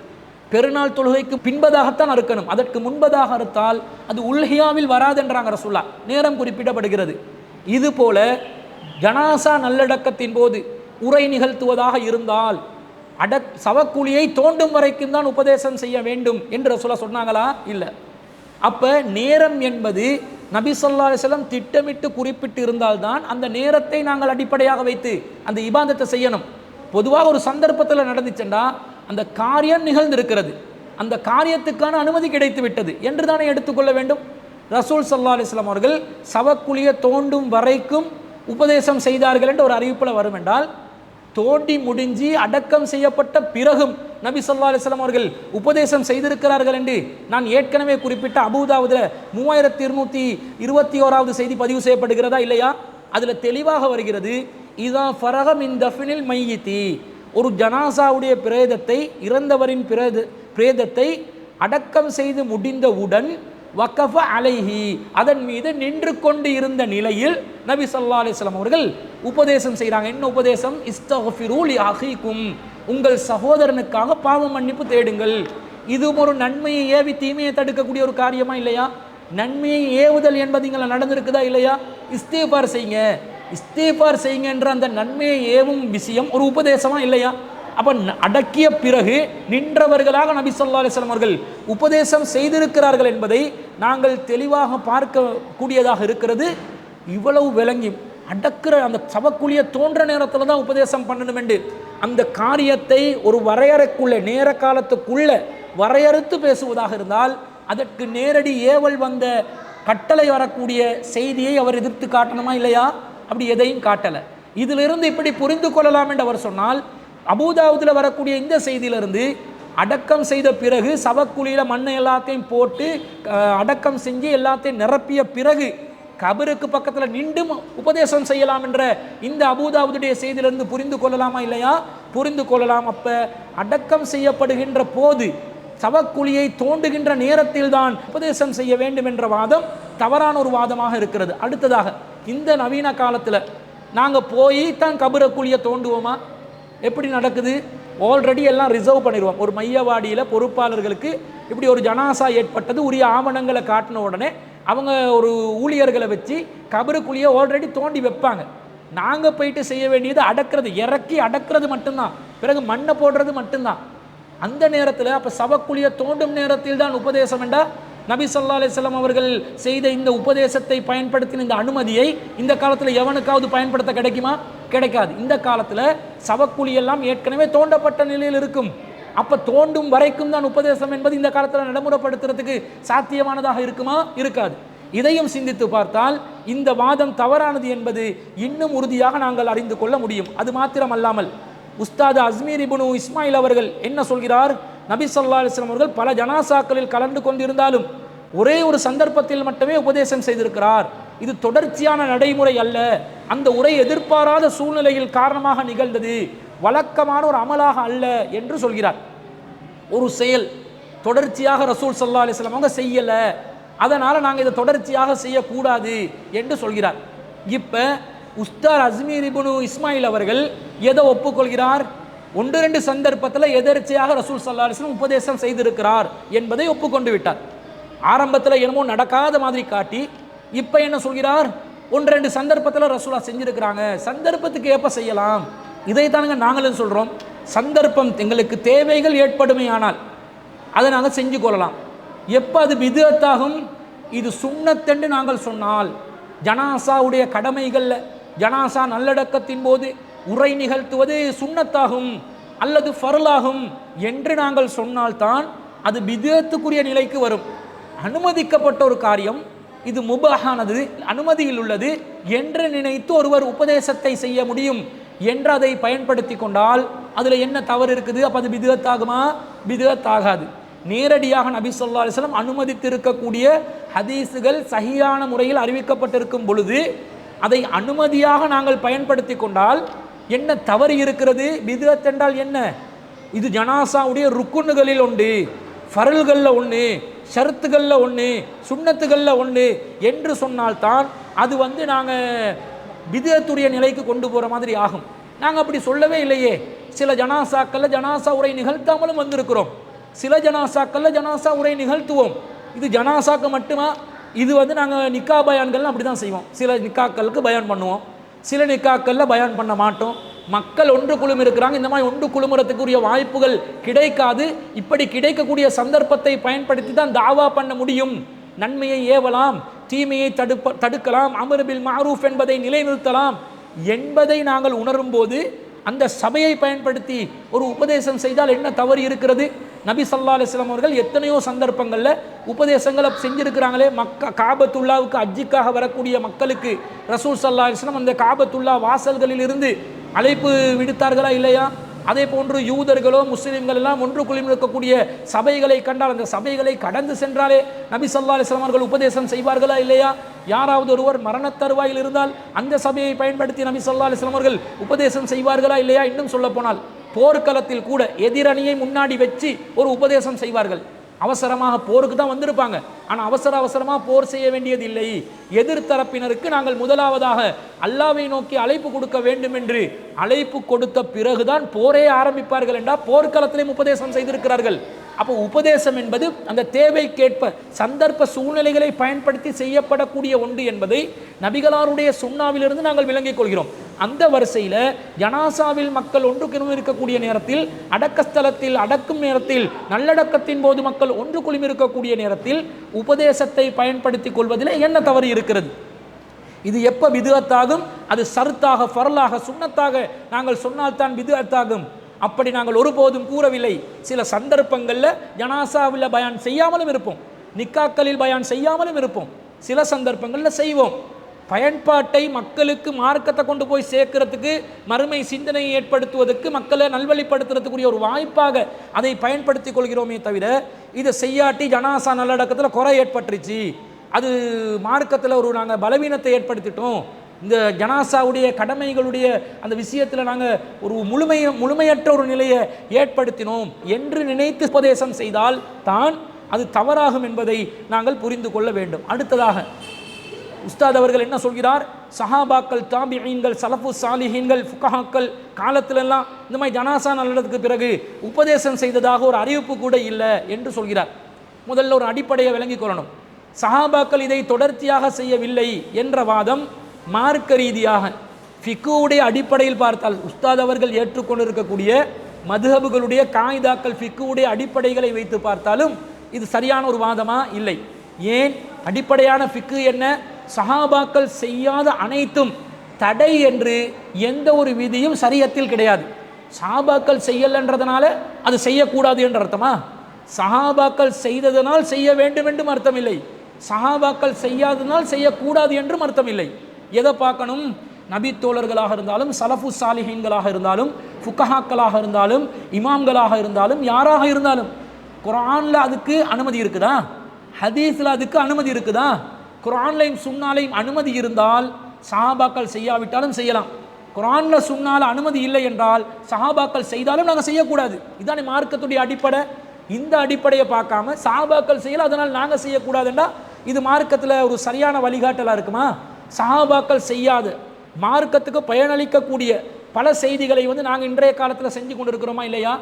பெருநாள் தொழுகைக்கு பின்பதாகத்தான் அறுக்கணும், அதற்கு முன்பதாக அறுத்தால் அது உல்ஹியாவில் வராதென்றாங்க ரசூலுல்லாஹ். நேரம் குறிப்பிடப்படுகிறது. இதுபோல ஜனாசா நல்லடக்கத்தின் போது உரை நிகழ்த்துவதாக இருந்தால் சவக்குழியை தோண்டும் வரைக்கும் தான் உபதேசம் செய்ய வேண்டும் என்று ரசூலுல்லாஹ் சொன்னாங்களா? இல்லை. அப்போ நேரம் என்பது நபி ஸல்லல்லாஹு அலைஹி வஸல்லம் திட்டமிட்டு குறிப்பிட்டு இருந்தால்தான் அந்த நேரத்தை நாங்கள் அடிப்படையாக வைத்து அந்த இபாதத்தை செய்யணும். பொதுவாக ஒரு சந்தர்ப்பத்தில் நடந்துச்சுன்னா அந்த காரியம் நிகழ்ந்திருக்கிறது, அந்த காரியத்துக்கான அனுமதி கிடைத்து விட்டது என்று தானே எடுத்துக்கொள்ள வேண்டும். ரசூல் ஸல்லல்லாஹு அலைஹி வஸல்லம் அவர்கள் சவக்குழியை தோண்டும் வரைக்கும் உபதேசம் செய்தார்கள் என்று ஒரு அறிவிப்பில் வரும் என்றால், தோண்டி முடிஞ்சு அடக்கம் செய்யப்பட்ட பிறகும் நபி ஸல்லல்லாஹு அலைஹி வஸல்லம் அவர்கள் உபதேசம் செய்திருக்கிறார்கள் என்று நான் ஏற்கனவே குறிப்பிட்ட அபூதாவுதில் 3221வது செய்தி பதிவு செய்யப்படுகிறதா இல்லையா? அதில் தெளிவாக வருகிறது, இதா ஃபரக மின் தஃப்னில் மையித்தி, ஒரு ஜனாசாவுடைய பிரேதத்தை, இறந்தவரின் பிரேதத்தை அடக்கம் செய்து முடிந்தவுடன் வக்கஃப அலைஹி, அதன் மீது நின்று கொண்டு இருந்த நிலையில் நபி ஸல்லல்லாஹு அலைஹி வஸல்லம் அவர்கள் உபதேசம் செய்கிறாங்க. என்ன உபதேசம்? இஸ்தக்ஃபிரு லி அஹீக்கும், உங்கள் சகோதரனுக்காக பாவ மன்னிப்பு தேடுங்கள். இது ஒரு நன்மையை ஏவி தீமையை தடுக்கக்கூடிய ஒரு காரியமா இல்லையா? நன்மையை ஏவுதல் என்பது இங்கே நடந்திருக்குதா இல்லையா? இஸ்திக்ஃபார் செய்யுங்க, இஸ்திக்ஃபார் செய்யுங்க என்ற அந்த நன்மையை ஏவும் விஷயம் ஒரு உபதேசமா இல்லையா? அப்ப அடக்கிய பிறகு நின்றவர்களாக நபி ஸல்லல்லாஹு அலைஹி வஸல்லம் அவர்கள் உபதேசம் செய்திருக்கிறார்கள் என்பதை நாங்கள் தெளிவாக பார்க்க கூடியதாக இருக்கிறது. இவ்வளவு விளங்கி அடக்கிற அந்த சவக்குழிய தோன்ற நேரத்தில் தான் உபதேசம் பண்ணணும் என்று அந்த காரியத்தை ஒரு வரையறைக்குள்ள நேர காலத்துக்குள்ள வரையறுத்து பேசுவதாக இருந்தால் அதற்கு நேரடி ஏவல் வந்த கட்டளை வரக்கூடிய செய்தியை அவர் எதிர்த்து காட்டணுமா இல்லையா? அப்படி எதையும் காட்டலை. இதிலிருந்து இப்படி புரிந்து கொள்ளலாம் என்று அவர் சொன்னால், அபூதாவுதில் வரக்கூடிய இந்த செய்தியிலிருந்து அடக்கம் செய்த பிறகு சவக்குழியில் மண்ணை எல்லாத்தையும் போட்டு அடக்கம் செஞ்சு எல்லாத்தையும் நிரப்பிய பிறகு கபருக்கு பக்கத்தில் நின்றும் உபதேசம் செய்யலாம் என்ற இந்த அபூதாவுடைய செய்தியிலிருந்து புரிந்து கொள்ளலாமா இல்லையா? புரிந்து கொள்ளலாம். அப்ப அடக்கம் செய்யப்படுகின்ற போது சவக்குழியை தோண்டுகின்ற நேரத்தில் தான் உபதேசம் செய்ய வேண்டும் என்ற வாதம் தவறான ஒரு வாதமாக இருக்கிறது. அடுத்ததாக, இந்த நவீன காலத்தில் நாங்கள் போய் தான் கபரக்குழியை தோண்டுவோமா? எப்படி நடக்குது? ஆல்ரெடி எல்லாம் ரிசர்வ் பண்ணிடுவோம். ஒரு மையவாடியில் பொறுப்பாளர்களுக்கு இப்படி ஒரு ஜனாசா ஏற்பட்டது, உரிய ஆவணங்களை காட்டின உடனே அவங்க ஒரு ஊழியர்களை வச்சு கபருக்குழியை ஆல்ரெடி தோண்டி வைப்பாங்க. நாங்கள் போயிட்டு செய்ய வேண்டியது அடக்கிறது, இறக்கி அடக்கிறது மட்டும்தான், பிறகு மண்ணை போடுறது மட்டும்தான். அந்த நேரத்தில் அப்போ சவக்குழியை தோண்டும் நேரத்தில் தான் உபதேசம் என்றால் நபி ஸல்லல்லாஹு அலைஹி வஸல்லம் அவர்கள் செய்த இந்த உபதேசத்தை பயன்படுத்தின இந்த அனுமதியை இந்த காலத்தில் எவனுக்காவது பயன்படுத்த கிடைக்குமா? கிடைக்காது. இந்த காலத்தில் சவக்குழியெல்லாம் ஏற்கனவே தோண்டப்பட்ட நிலையில் இருக்கும். அப்போ தோண்டும் வரைக்கும் தான் உபதேசம் என்பது இந்த காலத்தில் நடைமுறைப்படுத்துறதுக்கு சாத்தியமானதாக இருக்குமா? இருக்காது. இதையும் சிந்தித்து பார்த்தால் இந்த வாதம் தவறானது என்பது இன்னும் உறுதியாக நாங்கள் அறிந்து கொள்ள முடியும். அது மாத்திரம் அல்லாமல் உஸ்தாது அஸ்மீர் இப்னு இஸ்மாயில் அவர்கள் என்ன சொல்கிறார்? நபி ஸல்லல்லாஹு அலைஹி வஸல்லம் அவர்கள் பல ஜனாசாக்களில் கலந்து கொண்டிருந்தாலும் ஒரே ஒரு சந்தர்ப்பத்தில் மட்டுமே உபதேசம் செய்திருக்கிறார். இது தொடர்ச்சியான நடைமுறை அல்ல. அந்த உரை எதிர்பாராத சூழ்நிலையில் காரணமாக நிகழ்ந்தது, வழக்கமான ஒரு அமலாக அல்ல என்று சொல்கிறார். ஒரு செயல் தொடர்ச்சியாக ரசூல் ஸல்லல்லாஹு அலைஹி வஸல்லம் அவங்க செய்யலை, அதனால் நாங்கள் இதை தொடர்ச்சியாக செய்யக்கூடாது என்று சொல்கிறார். இப்போ உஸ்தாத் அஸ்மீர் இப்னு இஸ்மாயில் அவர்கள் எதை ஒப்புக்கொள்கிறார்? ஒன்று ரெண்டு சந்தர்ப்பத்தில் எதர்ச்சியாக ரசூல் ஸல்லல்லாஹு அலைஹி வஸல்லம் உபதேசம் செய்திருக்கிறார் என்பதை ஒப்புக்கொண்டு விட்டார். ஆரம்பத்தில் என்னமோ நடக்காத மாதிரி காட்டி இப்போ என்ன சொல்கிறார்? ஒன்று ரெண்டு சந்தர்ப்பத்தில் ரசூலா செஞ்சிருக்கிறாங்க, சந்தர்ப்பத்துக்கு ஏற்ப செய்யலாம். இதை தானுங்க நாங்களும் சொல்கிறோம். சந்தர்ப்பம் எங்களுக்கு தேவைகள் ஏற்படுமே ஆனால் அதை நாங்கள் செஞ்சு கொள்ளலாம். எப்போ அது பித்அத்தாகும்? இது சுன்னத்தென்று நாங்கள் சொன்னால், ஜனாசாவுடைய கடமைகளில் ஜனாசா நல்லடக்கத்தின் போது உரை நிகழ்த்துவது சுன்னத்தாகும் அல்லது ஃபர்லாகும் என்று நாங்கள் சொன்னால்தான் அது பித்அத்துக்குரிய நிலைக்கு வரும். அனுமதிக்கப்பட்ட ஒரு காரியம், இது முபாஹானது, அனுமதியில் உள்ளது என்று நினைத்து ஒருவர் உபதேசத்தை செய்ய முடியும் என்று அதை பயன்படுத்தி கொண்டால் அதில் என்ன தவறு இருக்குது? அப்போ அது பித்அத்தாகுமா? பித்அத்தாகாது. நேரடியாக நபி ஸல்லல்லாஹு அலைஹி வஸல்லம் அனுமதித்திருக்கக்கூடிய ஹதீஸுகள் சஹீஹான முறையில் அறிவிக்கப்பட்டிருக்கும் பொழுது அதை அனுமதியாக நாங்கள் பயன்படுத்தி கொண்டால் என்ன தவறு இருக்கிறது? பித்அத் என்றால் என்ன? இது ஜனாசாவுடைய ருக்குன்களில் ஒன்று, ஃபரல்களில் ஒன்று, ஷர்த்துகளில் ஒன்று, சுன்னத்துகளில் ஒன்று என்று சொன்னால்தான் அது நாங்கள் பித்அத்துடைய நிலைக்கு கொண்டு போகிற மாதிரி ஆகும். நாங்கள் அப்படி சொல்லவே இல்லையே. சில ஜனாசாக்களில் ஜனாசா உரை நிகழ்த்தாமலும் வந்திருக்கிறோம், சில ஜனாசாக்களில் ஜனாசா உரை நிகழ்த்துவோம். இது ஜனாசாக்கு மட்டுமா? இது நாங்கள் நிக்கா பயான்கள்லாம் அப்படி தான் செய்வோம். சில நிக்காக்களுக்கு பயான் பண்ணுவோம், சில நிக்காக்களில் பயான் பண்ண மாட்டோம். மக்கள் ஒன்று குழுமி இருக்கிறாங்க, இந்த மாதிரி ஒன்று குழுமுறத்துக்குரிய வாய்ப்புகள் கிடைக்காது. இப்படி கிடைக்கக்கூடிய சந்தர்ப்பத்தை பயன்படுத்தி தான் தாவா பண்ண முடியும். நன்மையை ஏவலாம், தீமையை தடுக்கலாம், அம்ர் பில் மஅரூஃப் என்பதை நிலைநிறுத்தலாம் என்பதை நாங்கள் உணரும் போது அந்த சபையை பயன்படுத்தி ஒரு உபதேசம் செய்தால் என்ன தவறு இருக்கிறது? நபி ஸல்லல்லாஹு அலைஹி வஸல்லம் அவர்கள் எத்தனையோ சந்தர்ப்பங்களில் உபதேசங்களை செஞ்சிருக்கிறாங்களே. காபத்துல்லாவுக்கு அஜ்ஜிக்காக வரக்கூடிய மக்களுக்கு ரசூல் ஸல்லல்லாஹு அலைஹி வஸல்லம் அந்த காபத்துல்லா வாசல்களில் இருந்து அழைப்பு விடுத்தார்களா இல்லையா? அதே போன்று யூதர்களோ முஸ்லிம்கள் எல்லாம் ஒன்று குழுமி இருக்கக்கூடிய சபைகளை கண்டால் அந்த சபைகளை கடந்து சென்றாலே நபி ஸல்லல்லாஹு அலைஹி வஸல்லம் அவர்கள் உபதேசம் செய்வார்களா இல்லையா? யாராவது ஒருவர் மரணத் தருவாயில் இருந்தால் அந்த சபையை பயன்படுத்தி நபி ஸல்லல்லாஹு அலைஹி வஸல்லம் அவர்கள் உபதேசம் செய்வார்களா இல்லையா? இன்னும் சொல்ல போனால் போர்க்களத்தில் கூட எதிரணியை முன்னாடி வச்சு ஒரு உபதேசம் செய்வார்கள். அவசரமாக போருக்கு தான் வந்திருப்பாங்க, ஆனால் அவசரமாக போர் செய்ய வேண்டியது இல்லை. எதிர்த்தரப்பினருக்கு நாங்கள் முதலாவதாக அல்லாஹ்வை நோக்கி அழைப்பு கொடுக்க வேண்டும் என்று அழைப்பு கொடுத்த பிறகுதான் போரே ஆரம்பிப்பார்கள் என்றால் போர்க்களத்திலேயும் உபதேசம் செய்திருக்கிறார்கள். அப்போ உபதேசம் என்பது அந்த தேவைக்கேற்ப சந்தர்ப்ப சூழ்நிலைகளை பயன்படுத்தி செய்யப்படக்கூடிய ஒன்று என்பதை நபிகளாருடைய சுன்னாவிலிருந்து நாங்கள் விளங்கிக் கொள்கிறோம். அந்த வரிசையில் ஜனாசாவில் மக்கள் ஒன்று இருக்கக்கூடிய நேரத்தில், அடக்கஸ்தலத்தில் அடக்கும் நேரத்தில், நல்லடக்கத்தின் போது மக்கள் ஒன்று குழுமிருக்கக்கூடிய நேரத்தில் உபதேசத்தை பயன்படுத்திக் கொள்வதில் என்ன தவறு இருக்கிறது? இது எப்போ பிதுஅத்தாகும்? அது சர்த்தாக, ஃபர்லாக, சுன்னத்தாக நாங்கள் சொன்னால்தான் பிதுஅத்தாகும். அப்படி நாங்கள் ஒருபோதும் கூறவில்லை. சில சந்தர்ப்பங்களில் ஜனாசாவில் பயான் செய்யாமலும் இருப்போம், நிக்காக்களில் பயான் செய்யாமலும் இருப்போம், சில சந்தர்ப்பங்களில் செய்வோம். பயன்பாட்டை மக்களுக்கு மார்க்கத்தை கொண்டு போய் சேர்க்கறதுக்கு, மறுமை சிந்தனையை ஏற்படுத்துவதற்கு, மக்களை நல்வழிப்படுத்துறதுக்குரிய ஒரு வாய்ப்பாக அதை பயன்படுத்தி கொள்கிறோமே தவிர, இதை செய்யாட்டி ஜனாசா நல்லடக்கத்தில் குறை ஏற்பட்டுருச்சு, அது மார்க்கத்தில் ஒரு நாங்கள் பலவீனத்தை ஏற்படுத்திட்டோம், இந்த ஜனாசாவுடைய கடமைகளுடைய அந்த விஷயத்தில் நாங்கள் ஒரு முழுமையற்ற ஒரு நிலையை ஏற்படுத்தினோம் என்று நினைத்து உபதேசம் செய்தால் தான் அது தவறாகும் என்பதை நாங்கள் புரிந்து கொள்ள வேண்டும். அடுத்ததாக உஸ்தாத் அவர்கள் என்ன சொல்கிறார்? சஹாபாக்கள், தாபிஈன்கள், சலஃபு சாலிஹீன்கள், ஃபுகஹாக்கள் காலத்திலெல்லாம் இந்த மாதிரி ஜனாசா நல்லதுக்கு பிறகு உபதேசம் செய்ததாக ஒரு அறிவிப்பு கூட இல்லை என்று சொல்கிறார். முதல்ல ஒரு அடிப்படையை விளங்கிக் கொள்ளணும். சஹாபாக்கள் இதை தொடர்ச்சியாக செய்யவில்லை என்ற வாதம் மார்க்க ரீதியாக ஃபிக்குடைய அடிப்படையில் பார்த்தால், உஸ்தாத் அவர்கள் ஏற்றுக்கொண்டிருக்கக்கூடிய மதுஹபுகளுடைய காயிதாக்கள், ஃபிக்குடைய அடிப்படைகளை வைத்து பார்த்தாலும் இது சரியான ஒரு வாதமா? இல்லை. ஏன்? அடிப்படையான ஃபிக்கு என்ன? சஹாபாக்கள் செய்யாத அனைத்தும் தடை என்று எந்த ஒரு விதியும் சரியத்தில் கிடையாது. சஹாபாக்கள் செய்யலன்றதுனால அது செய்யக்கூடாது என்ற அர்த்தமா? சஹாபாக்கள் செய்ததனால் செய்ய வேண்டும் என்றும் அர்த்தம் இல்லை, சஹாபாக்கள் செய்யாததனால் செய்யக்கூடாது என்றும் அர்த்தம் இல்லை. எதை பார்க்கணும்? நபி தோழர்களாக இருந்தாலும், சலஃபு சாலிஹீன்களாக இருந்தாலும், ஃபுகஹாக்களாக இருந்தாலும், இமாம்களாக இருந்தாலும், யாராக இருந்தாலும், குர்ஆன்ல அதுக்கு அனுமதி இருக்குதா? ஹதீஸ்ல அதுக்கு அனுமதி இருக்குதா? குர்ஆன்லையும் சுன்னாலையும் அனுமதி இருந்தால் சஹாபாக்கள் செய்யாவிட்டாலும் செய்யலாம். குர்ஆன்ல சுன்னால அனுமதி இல்லை என்றால் சஹாபாக்கள் செய்தாலும் நாங்கள் செய்யக்கூடாது. இதுதானே மார்க்கத்துடைய அடிப்படை. இந்த அடிப்படையை பார்க்காம சஹாபாக்கள் செய்யல அதனால் நாங்கள் செய்யக்கூடாதுன்றா இது மார்க்கத்தில் ஒரு சரியான வழிகாட்டலாக இருக்குமா? சஹாபாக்கள் செய்யாத மார்க்கத்துக்கு பயனளிக்கக்கூடிய பல செய்திகளை நாங்கள் இன்றைய காலத்தில் செஞ்சு கொண்டு இருக்கிறோமா இல்லையா?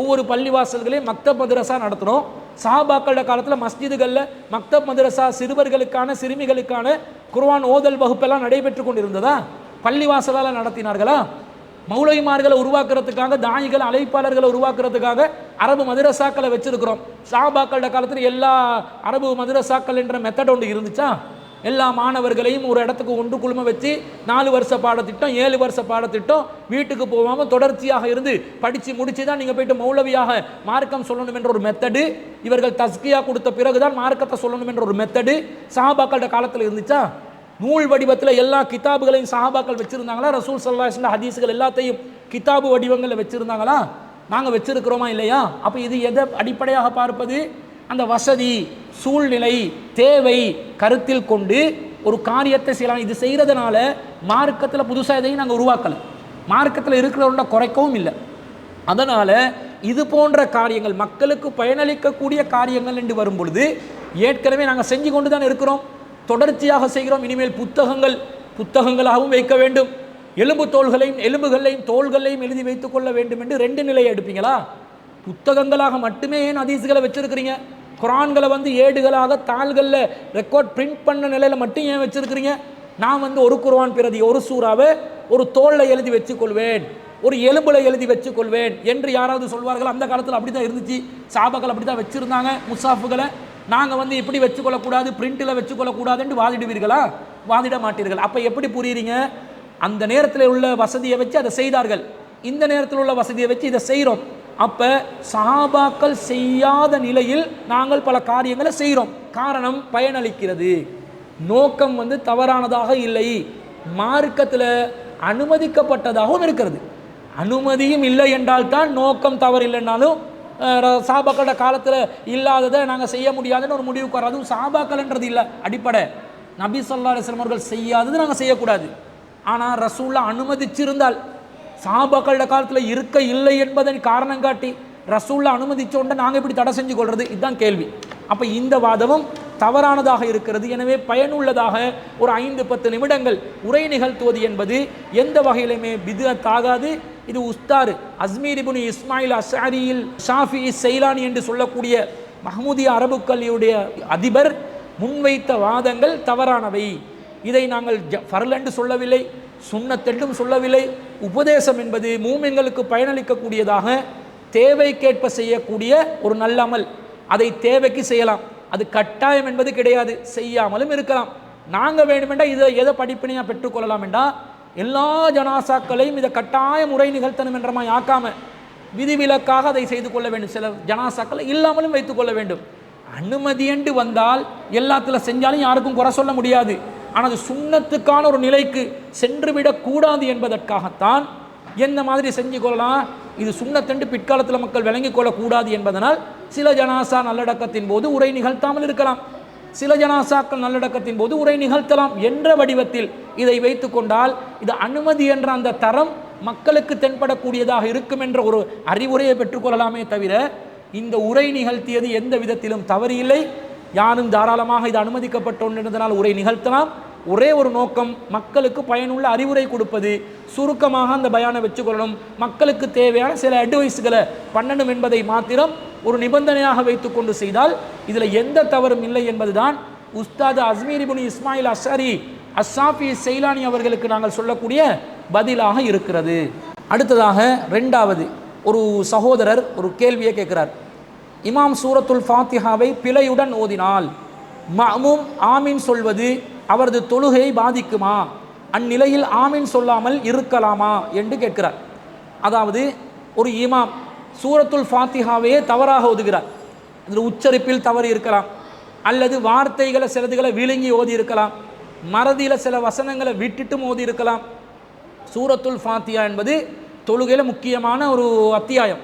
ஒவ்வொரு பள்ளிவாசல்களையும் மக்தப் மதரசா நடத்துகிறோம். சஹாபாக்களோட காலத்தில் மஸ்ஜிதுகளில் மக்தப் மதரசா சிறுவர்களுக்கான, சிறுமிகளுக்கான குர்ஆன் ஓதல் வகுப்பெல்லாம் நடைபெற்று கொண்டு இருந்ததா? பள்ளிவாசலால் நடத்தினார்களா? மௌலவிமார்களை உருவாக்குறதுக்காக, தாயிகள், அழைப்பாளர்களை உருவாக்குறதுக்காக அரபு மதரசாக்களை வச்சிருக்கிறோம். சஹாபாக்களோட காலத்தில் எல்லா அரபு மதரசாக்கள் என்ற மெத்தட் ஒன்று இருந்துச்சா? எல்லா மாணவர்களையும் ஒரு இடத்துக்கு ஒன்று குழும வச்சு 4 வருஷ பாடத்திட்டம், 7 வருஷ பாடத்திட்டம், வீட்டுக்கு போகாமல் தொடர்ச்சியாக இருந்து படித்து முடிச்சு தான் நீங்கள் போய்ட்டு மௌலவியாக மார்க்கம் சொல்லணும் என்ற ஒரு மெத்தடு, இவர்கள் தஸ்கியா கொடுத்த பிறகுதான் மார்க்கத்தை சொல்லணும் என்ற ஒரு மெத்தடு சஹாபாக்களோட காலத்தில் இருந்துச்சா? நூல் வடிவத்தில் எல்லா கிதாபுகளையும் சஹாபாக்கள் வச்சுருந்தாங்களா? ரசூல் ஸல்லல்லாஹு அலைஹி வஸல்லம் ஹதீஸ்கள் எல்லாத்தையும் கிதாபு வடிவங்களில் வச்சுருந்தாங்களா? நாங்கள் வச்சுருக்கிறோமா இல்லையா? அப்போ இது எதை அடிப்படையாக பார்ப்பது? அந்த வசதி, சூழ்நிலை, தேவை கருத்தில் கொண்டு ஒரு காரியத்தை செய்யலாம். இது செய்கிறதுனால மார்க்கத்தில் புதுசாக எதையும் நாங்கள் உருவாக்கலை, மார்க்கத்தில் இருக்கிறவங்கள குறைக்கவும் இல்லை. அதனால் இது போன்ற காரியங்கள், மக்களுக்கு பயனளிக்கக்கூடிய காரியங்கள் என்று வரும் பொழுது ஏற்கனவே நாங்கள் செஞ்சு கொண்டு தான் இருக்கிறோம், தொடர்ச்சியாக செய்கிறோம். இனிமேல் புத்தகங்களாகவும் வைக்க வேண்டும், எலும்புகளையும் தோள்களையும் எழுதி வைத்துக் கொள்ள வேண்டும் என்று 2 நிலையை எடுப்பீங்களா? புத்தகங்களாக மட்டுமே ஏன் ஹதீஸ்களை வச்சிருக்கிறீங்க? குர்ஆன்களை ஏடுகளாக தாள்களில் ரெக்கார்ட் பிரிண்ட் பண்ண நிலையில் மட்டும் ஏன் வச்சிருக்கிறீங்க? நான் ஒரு குர்ஆன் பிரதி, ஒரு சூறாவை ஒரு தோளில் எழுதி வச்சுக்கொள்வேன், ஒரு எலும்புல எழுதி வச்சுக்கொள்வேன் என்று யாராவது சொல்வார்கள்? அந்த காலத்தில் அப்படி தான் இருந்துச்சு. சஹாபாக்கள் அப்படி தான் வச்சுருந்தாங்க. முஸாஃபுகளை நாங்கள் இப்படி வச்சுக்கொள்ளக்கூடாது, பிரிண்டில் வச்சுக்கொள்ளக்கூடாது என்று வாதிடுவீர்களா? வாதிட மாட்டீர்கள். அப்போ எப்படி புரியுறீங்க? அந்த நேரத்தில் உள்ள வசதியை வச்சு அதை செய்தார்கள், இந்த நேரத்தில் உள்ள வசதியை வச்சு இதை செய்கிறோம். அப்போ சஹாபாக்கள் செய்யாத நிலையில் நாங்கள் பல காரியங்களை செய்கிறோம். காரணம் பயனளிக்கிறது, நோக்கம் தவறானதாக இல்லை, மார்க்கத்தில் அனுமதிக்கப்பட்டதாகவும் இருக்கிறது. அனுமதியும் இல்லை என்றால் தான் நோக்கம் தவறு இல்லைன்னாலும் சஹாபாக்களோட காலத்தில் இல்லாததை நாங்கள் செய்ய முடியாதுன்னு ஒரு முடிவுக்கு வரும். அதுவும் சஹாபாக்கள்ன்றது இல்லை அடிப்படை. நபி ஸல்லல்லாஹு அலைஹி வஸல்லம் அவர்கள் செய்யாதது நாங்கள் செய்யக்கூடாது. ஆனால் ரசூலுல்லாஹ் அனுமதிச்சிருந்தால், சஹாபாக்களோட காலத்தில் இருக்க இல்லை என்பதன் காரணம் காட்டி ரசூலுல்லாஹ் அனுமதிச்சோண்ட நாங்கள் இப்படி தடை செஞ்சு கொள்வது, இதுதான் கேள்வி. அப்போ இந்த வாதமும் தவறானதாக இருக்கிறது. எனவே பயனுள்ளதாக ஒரு 5-10 நிமிடங்கள் உரை நிகழ்த்துவது என்பது எந்த வகையிலுமே பித்அத் ஆகாது. இது உஸ்தாத் அஸ்மீர் இப்னு இஸ்மாயில் அஷ்அரியில் ஷாஃபிஇ சைலானி என்று சொல்லக்கூடிய மஹ்மூதிய அரபு கல்வியுடைய அதிபர் முன்வைத்த வாதங்கள் தவறானவை. இதை நாங்கள் ஃபர்ல் என்று சொல்லவில்லை, சுன்னத் என்றும் சொல்லவில்லை. உபதேசம் என்பது மூமின்களுக்கு பயனளிக்கக்கூடியதாக தேவைக்கேற்ப செய்யக்கூடிய ஒரு நல்ல அமல். அதை தேவைக்கு செய்யலாம், அது கட்டாயம் என்பது கிடையாது, செய்யாமலும் இருக்கலாம். நாங்கள் வேண்டுமென்றால் இதை எதை படிப்பினையாக பெற்றுக்கொள்ளலாம் என்றால் எல்லா ஜனாசாக்களையும் இதை கட்டாய முறை நிகழ்த்தணும் என்ற மாதிரி ஆக்காம விதிவிலக்காக அதை செய்து கொள்ள வேண்டும். சில ஜனாசாக்களை இல்லாமலும் வைத்துக் கொள்ள வேண்டும். அனுமதி என்று வந்தால் எல்லாத்தில் செஞ்சாலும் யாருக்கும் குறை சொல்ல முடியாது. ஆனால் அது சுன்னத்துக்கான ஒரு நிலைக்கு சென்றுவிடக்கூடாது என்பதற்காகத்தான் எந்த மாதிரி செஞ்சு கொள்ளலாம், இது சுன்னத்தென்று பிற்காலத்தில் மக்கள் விளங்கிக் கொள்ளக்கூடாது என்பதனால் சில ஜனாசா நல்லடக்கத்தின் போது உரை நிகழ்த்தாமல் இருக்கலாம், சில ஜனாசாக்கள் நல்லடக்கத்தின் போது உரை நிகழ்த்தலாம் என்ற வடிவத்தில் இதை வைத்து கொண்டால் இது அனுமதி என்ற அந்த தரம் மக்களுக்கு தென்படக்கூடியதாக இருக்கும் என்ற ஒரு அறிவுரையை பெற்றுக்கொள்ளலாமே தவிர இந்த உரை நிகழ்த்தியது எந்த விதத்திலும் தவறு இல்லை. யாரும் தாராளமாக இது அனுமதிக்கப்பட்டோன்றதனால் உரை நிகழ்த்தலாம். ஒரே ஒரு நோக்கம், மக்களுக்கு பயனுள்ள அறிவுரை கொடுப்பது. சுருக்கமாக அந்த பயானை வச்சுக்கொள்ளணும், மக்களுக்கு தேவையான சில அட்வைஸ்களை பண்ணணும் என்பதை மாத்திரம் ஒரு நிபந்தனையாக வைத்துக்கொண்டு செய்தால் இதில் எந்த தவறும் இல்லை என்பதுதான் உஸ்தாத் அஸ்மீர் இப்னு இஸ்மாயில் அஸ்ஸாரி அஸ்ஸாஃபி செய்லானி அவர்களுக்கு நாங்கள் சொல்லக்கூடிய பதிலாக இருக்கிறது. அடுத்ததாக ரெண்டாவது ஒரு சகோதரர் ஒரு கேள்வியை கேட்கிறார். இமாம் சூரத்துல் ஃபாத்திஹாவை பிழையுடன் ஓதினால் மஅமூம் ஆமீன் சொல்வது அவரது தொழுகையை பாதிக்குமா, அந்நிலையில் ஆமீன் சொல்லாமல் இருக்கலாமா என்று கேட்கிறார். அதாவது ஒரு இமாம் சூரத்துல் ஃபாத்திஹாவையே தவறாக ஓதுகிறார், அதில் உச்சரிப்பில் தவறு இருக்கலாம், அல்லது வார்த்தைகளை சிலதுகளை விழுங்கி ஓதி இருக்கலாம், மறதியில் சில வசனங்களை விட்டுட்டும் ஓதி இருக்கலாம். சூரத்துல் ஃபாத்திஹா என்பது தொழுகையில் முக்கியமான ஒரு அத்தியாயம்.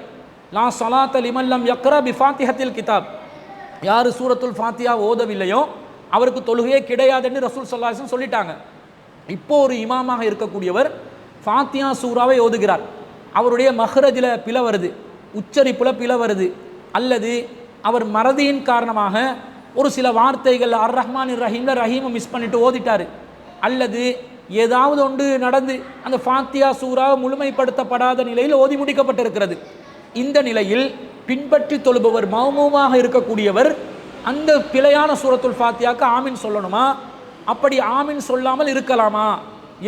லா ஸலாத்த லிமல்லம் யக்ரா பிஃபாத்திஹத்தில் கிதாப், யார் சூரத்துல் ஃபாத்திஹா ஓதவில்லையோ அவருக்கு தொழுகையே கிடையாதுன்னு ரசூல் ஸல்லல்லாஹு அலைஹி வஸல்லம் சொல்லிட்டாங்க. இப்போ ஒரு இமாமாக இருக்கக்கூடியவர் ஃபாத்திஹா சூராவை ஓதுகிறார், அவருடைய மஹ்ரஜில் பிழை வருது, உச்சரிப்புல பிழை வருது, அல்லது அவர் மறதியின் காரணமாக ஒரு சில வார்த்தைகள் அர் ரஹ்மான் ரஹீம்ல ரஹீமை மிஸ் பண்ணிட்டு ஓதிட்டார், அல்லது ஏதாவது ஒன்று நடந்து அந்த ஃபாத்திஹா சூரா முழுமைப்படுத்தப்படாத நிலையில் ஓதி முடிக்கப்பட்டிருக்கிறது. இந்த நிலையில் பின்பற்றி தொழுபவர் மௌமூமாக இருக்கக்கூடியவர் அந்த பிழையான சூரத்துல் ஃபாத்திஹாக்கு ஆமீன் சொல்லணுமா, அப்படி ஆமீன் சொல்லாமல் இருக்கலாமா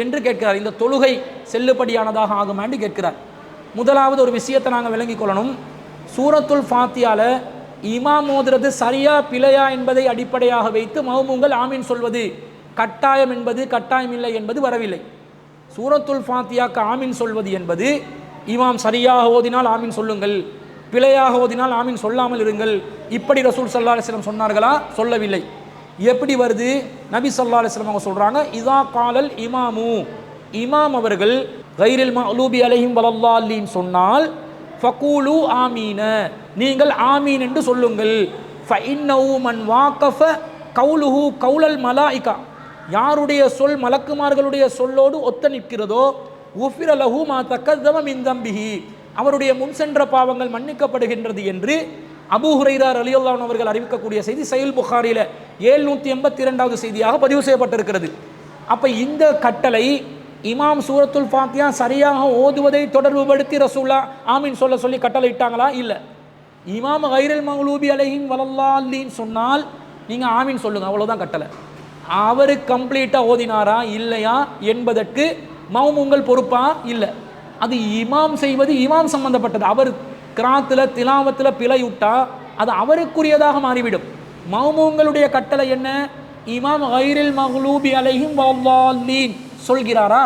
என்று கேட்கிறார். இந்த தொழுகை செல்லுபடியானதாக ஆகுமா என்று கேட்கிறார். முதலாவது ஒரு விஷயத்தை நாங்கள் விளங்கிக் கொள்ளணும். சூரத்துல் ஃபாத்திஹால இமாம் ஓதுறது சரியா பிழையா என்பதை அடிப்படையாக வைத்து மௌமூங்கள் ஆமீன் சொல்வது கட்டாயம் என்பது கட்டாயம் இல்லை என்பது வரவில்லை. சூரத்துல் ஃபாத்திஹாக்கு ஆமீன் சொல்வது என்பது இமாம் சரியாக ஓதினால் ஆமீன் சொல்லுங்கள், பிழையாக ஓதினால் ஆமீன் சொல்லாமல் இருங்கள், இப்படி ரசூல் ஸல்லல்லாஹு அலைஹி வஸல்லம் சொன்னார்களா? சொல்லவில்லை. எப்படி வருது? நபி ஸல்லல்லாஹு அலைஹி வஸல்லம் அவங்க சொல்றாங்க, இதா காலல் இமாமு, இமாம் அவர்கள் கைரில் மக்லூபி அலைஹிம் வலல்லாலின் சொன்னால் ஃபகூலு ஆமீன, நீங்கள் ஆமீன் என்று சொல்லுங்கள். ஃபஇன்னஹு மன் வாகஃப கௌலுஹு கௌலல் மலாயிகா, யாருடைய சொல் மலக்குமார்களுடைய சொல்லோடு ஒத்த நிற்கிறதோ உஃபிர லஹு மா தக்கதம மின் தம்பிஹி, அவருடைய முன் சென்ற பாவங்கள் மன்னிக்கப்படுகின்றது என்று அபூ ஹுரைரா ரலியல்லாஹு அன்ஹு அவர்கள் அறிவிக்கக்கூடிய செய்தி சஹீஹ் புகாரியில் 782வது செய்தியாக பதிவு செய்யப்பட்டிருக்கிறது. அப்போ இந்த கட்டளை இமாம் சூரத்துல் ஃபாத்திஹா சரியாக ஓதுவதை தொடர்புபடுத்தி ரசூலா ஆமீன் சொல்ல சொல்லி கட்டளை இட்டாங்களா? இல்லை. இமாம் கைரில் மக்லூபி அலைஹிம் வலல்லாலின் சொன்னால் நீங்கள் ஆமீன் சொல்லுங்க, அவ்வளோதான் கட்டளை. அவர் கம்ப்ளீட்டாக ஓதினாரா இல்லையா என்பதற்கு மௌமூங்கள் பொறுப்பா? இல்லை. அது இமாம் செய்வது இமாம் சம்பந்தப்பட்டது. அவர் கிராத்தில் திலாவத்தில் பிழையுட்டா அது அவருக்குரியதாக மாறிவிடும். மௌமூங்களுடைய கட்டளை என்ன? இமாம் கைரில் மக்லூபி அலைஹிம் வலல்லாலின் சொல்கிறாரா,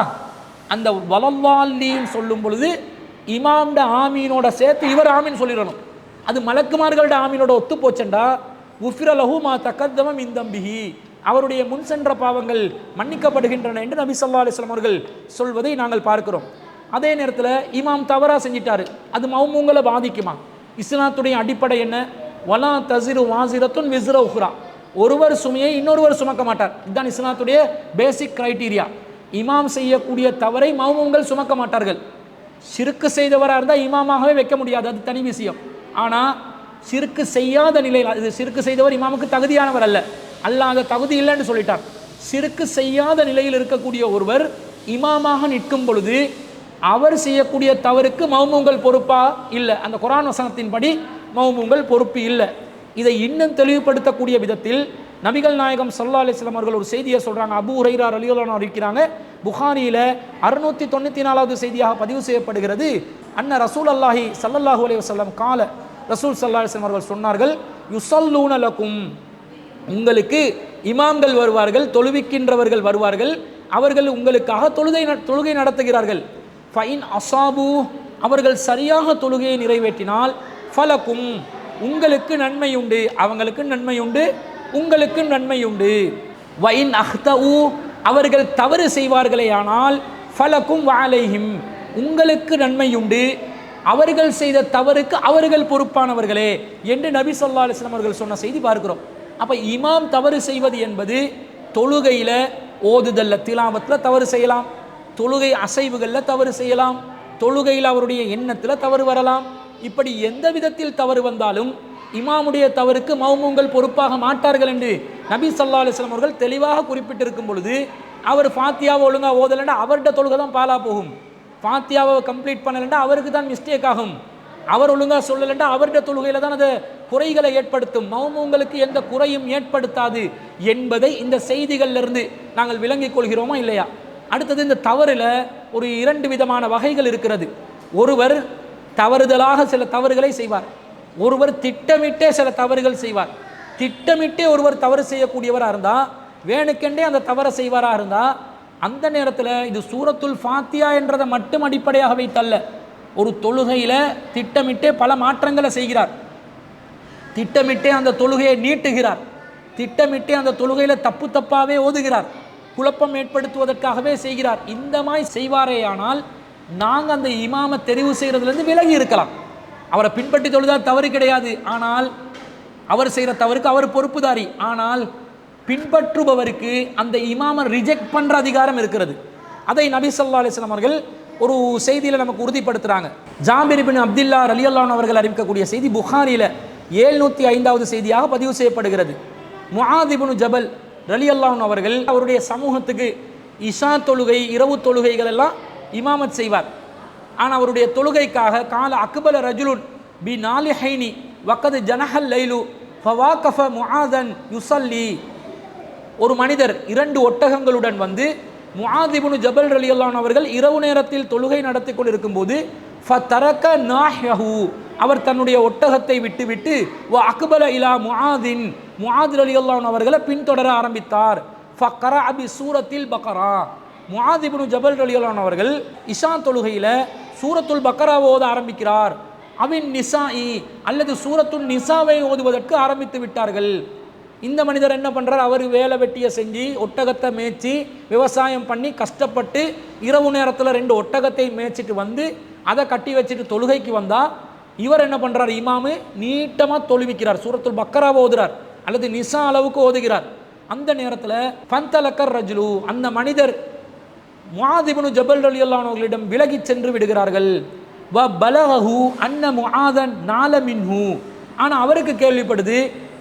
அந்த வலல்லாலின் சொல்லும் பொழுது இமாம்ட ஆமீனோட சேர்த்து இவர் ஆமீன் சொல்லிடணும். அது மலக்குமார்களோட ஆமீனோட ஒத்து போச்சண்டா உஃபிர லஹு மா தக்கதம மின் தம்பிஹி, அவருடைய முன் சென்ற பாவங்கள் மன்னிக்கப்படுகின்றன என்று நபி ஸல்லல்லாஹு அலைஹி வஸல்லம் அவர்கள் சொல்வதை நாங்கள் பார்க்கிறோம். அதே நேரத்தில் இமாம் தவறா செஞ்சிட்டாரு, அது மௌமூங்களை பாதிக்குமா? இஸ்லாத்துடைய அடிப்படை என்ன? வலா தஸிரு வாஸிரத்துன் விஸ்ர உஹ்ரா, ஒருவர் சுமையை இன்னொருவர் சுமக்க மாட்டார். இதுதான் இஸ்லாத்துடைய பேசிக் கிரைட்டீரியா. இமாம் செய்யக்கூடிய தவறை மௌமூங்கள் சுமக்க மாட்டார்கள். ஷிர்க்கு செய்தவராக இருந்தால் இமாமாகவே வைக்க முடியாது, அது தனி விஷயம். ஆனால் ஷிர்க்கு செய்யாத நிலையில், இது ஷிர்க்கு செய்தவர் இமாமுக்கு தகுதியானவர் அல்ல, அல்லாஹ் அந்த தகுதி இல்லைன்னு சொல்லிட்டார். ஷிர்க்கு செய்யாத நிலையில் இருக்கக்கூடிய ஒருவர் இமாமாக நிற்கும் பொழுது அவர் செய்யக்கூடிய தவறுக்கு மௌமூங்கள் பொறுப்பா? இல்லை. அந்த குர்ஆன் வசனத்தின்படி மௌமூங்கள் பொறுப்பு இல்லை. இதை இன்னும் தெளிவுபடுத்தக்கூடிய விதத்தில் நபிகள் நாயகம் ஸல்லல்லாஹு அலைஹி வஸல்லம் அவர்கள் ஒரு செய்தியை சொல்றாங்க. அபூ ஹுரைரா ரலியல்லாஹு அன்ஹு இருக்கிறாங்க. புகாரியில 694வது செய்தியாக பதிவு செய்யப்படுகிறது. அன்ன ரசூலுல்லாஹி ஸல்லல்லாஹு அலைஹி வஸல்லம் கால, ரசூல் ஸல்லல்லாஹு அலைஹி வஸல்லம் அவர்கள் சொன்னார்கள், யுஸல்லூன லகும், உங்களுக்கு இமாம்கள் வருவார்கள், தொழுவிக்கின்றவர்கள் வருவார்கள், அவர்கள் உங்களுக்காக தொழுகை நடத்துகிறார்கள். ஃபைன் அசாபு, அவர்கள் சரியாக தொழுகையை நிறைவேற்றினால், ஃபலக்கும், உங்களுக்கு நன்மை உண்டு, அவங்களுக்கு நன்மை உண்டு, உங்களுக்கு நன்மை உண்டு. வைன் அஹ்தஉ, அவர்கள் தவறு செய்வார்களே ஆனால், ஃபலக்கும் வஅலைஹிம், உங்களுக்கு நன்மை உண்டு, அவர்கள் செய்த தவறுக்கு அவர்கள் பொறுப்பானவர்களே என்று நபி ஸல்லல்லாஹு அலைஹி வஸல்லம் அவர்கள் சொன்ன செய்தி பார்க்கிறோம். அப்ப இமாம் தவறு செய்வது என்பது தொழுகையில ஓதுதல்ல, திலாவத்தில் தவறு செய்யலாம், தொழுகை அசைவுகளில் தவறு செய்யலாம், தொழுகையில் அவருடைய எண்ணத்தில் தவறு வரலாம். இப்படி எந்த விதத்தில் தவறு வந்தாலும் இமாமுடைய தவறுக்கு மௌமூங்கள் பொறுப்பாக மாட்டார்கள் என்று நபி ஸல்லல்லாஹு அலைஹி வஸல்லம் அவர்கள் தெளிவாக குறிப்பிட்டிருக்கும் பொழுது, அவர் ஃபாத்தியாவை ஒழுங்காக ஓதலைன்னா அவர்கிட்ட தொழுகை தான் பாலா போகும், ஃபாத்தியாவை கம்ப்ளீட் பண்ணலைன்னா அவருக்கு தான் மிஸ்டேக் ஆகும், அவர் ஒழுங்காக சொல்லலைன்னா அவருடைய தொழுகையில் தான் அது குறைகளை ஏற்படுத்தும், மௌமூங்களுக்கு எந்த குறையும் ஏற்படுத்தாது என்பதை இந்த செய்திகளிலிருந்து நாங்கள் விளங்கிக் கொள்கிறோமா இல்லையா? அடுத்தது, இந்த தவறில் ஒரு 2 விதமான வகைகள் இருக்கிறது. ஒருவர் தவறுதலாக சில தவறுகளை செய்வார், ஒருவர் திட்டமிட்டே சில தவறுகள் செய்வார். திட்டமிட்டே ஒருவர் தவறு செய்யக்கூடியவராக இருந்தால், வேணுக்கெண்டே அந்த தவறை செய்வாராக இருந்தால், அந்த நேரத்தில் இது சூரத்துல் ஃபாத்தியா என்றதை மட்டும் அடிப்படையாக வைத்தல்ல, ஒரு தொழுகையில் திட்டமிட்டே பல மாற்றங்களை செய்கிறார், திட்டமிட்டே அந்த தொழுகையை நீட்டுகிறார், திட்டமிட்டே அந்த தொழுகையில் தப்பு தப்பாகவே ஓதுகிறார், குழப்பம் ஏற்படுத்துவதற்காகவே செய்கிறார். இந்த மாதிரி செய்வாரேயானால் நாங்கள் அந்த இமாமை தெரிவு செய்கிறதுலேருந்து விலகி இருக்கலாம். அவரை பின்பற்றி தொழுதால் தவறு கிடையாது, ஆனால் அவர் செய்கிற தவறுக்கு அவர் பொறுப்புதாரி. ஆனால் பின்பற்றுபவருக்கு அந்த இமாமை ரிஜெக்ட் பண்ணுற அதிகாரம் இருக்கிறது. அதை நபி ஸல்லல்லாஹு அலைஹி வஸல்லம் அவர்கள் ஒரு செய்தியில் நமக்கு உறுதிப்படுத்துகிறாங்க. ஜாபிர் இப்னு அப்துல்லா ரலியல்லாஹு அன்ஹு அவர்கள் அறிவிக்கக்கூடிய செய்தி புகாரியில் 705வது செய்தியாக பதிவு செய்யப்படுகிறது. முஆத் இப்னு ஜபல் ரலியல்லாஹு அன்ஹு அவர்கள் அவருடைய சமூகத்துக்கு இஷா தொழுகை, இரவு தொழுகைகள் எல்லாம் இமாமத் செய்வார். ஆனால் அவருடைய தொழுகைக்காக கால அக்பல ரஜுலுன் பி நாலிஹைனி வக்கது ஜனஹல் லைலு ஃபவாகஃப முஆதன் யுஸல்லி, ஒரு மனிதர் 2 ஒட்டகங்களுடன் வந்து முஆத் இப்னு ஜபல் ரலியல்லாஹு அன்ஹு அவர்கள் இரவு நேரத்தில் தொழுகை நடத்தி கொண்டிருக்கும் போது ஃபதரக நாஹ்யஹு, அவர் தன்னுடைய ஒட்டகத்தை விட்டுவிட்டு வ அக்பல இலா முஆதின், முஆத் ரலியல்லாஹு அன்ஹு அவர்களை பின்தொடர ஆரம்பித்தார். ஃபக்ரஅ பி சூரத்தில் பக்ரா, முஆத் இப்னு ஜபல் ரலியல்லாஹு அன்ஹு அவர்கள் இஷா தொழுகையில் சூரத்துல் பக்ராவை ஓத ஆரம்பிக்கிறார். அவின் நிசாஇ, அல்லது சூரத்துல் நிசாவை ஓதுவதற்கு ஆரம்பித்து விட்டார்கள். இந்த மனிதர் என்ன பண்ணுறார், அவர் வேலை வெட்டியை செஞ்சு ஒட்டகத்தை மேய்ச்சி விவசாயம் பண்ணி கஷ்டப்பட்டு இரவு நேரத்தில் 2 ஒட்டகத்தை மேய்ச்சிட்டு வந்து அதை கட்டி வச்சுட்டு தொழுகைக்கு வந்தால், இவர் என்ன பண்ணுறார், இமாமு நீட்டமாக தொழுவிக்கிறார், சூரத்துல் பக்ராவை ஓதுறார் அல்லது நிசா அளவுக்கு ஓதுகிறார். அந்த நேரத்தில் ஃபந்தலக்கர் ரஜுலு, அந்த மனிதர் முஆத் இப்னு ஜபல் ரலியல்லாஹு அன்ஹு அவர்களிடம் விலகி சென்று விடுகிறார்கள். வ பலகஹு அன்ன முஆதன் நால மின்ஹு, ஆனால் அவருக்கு கேள்விப்படுது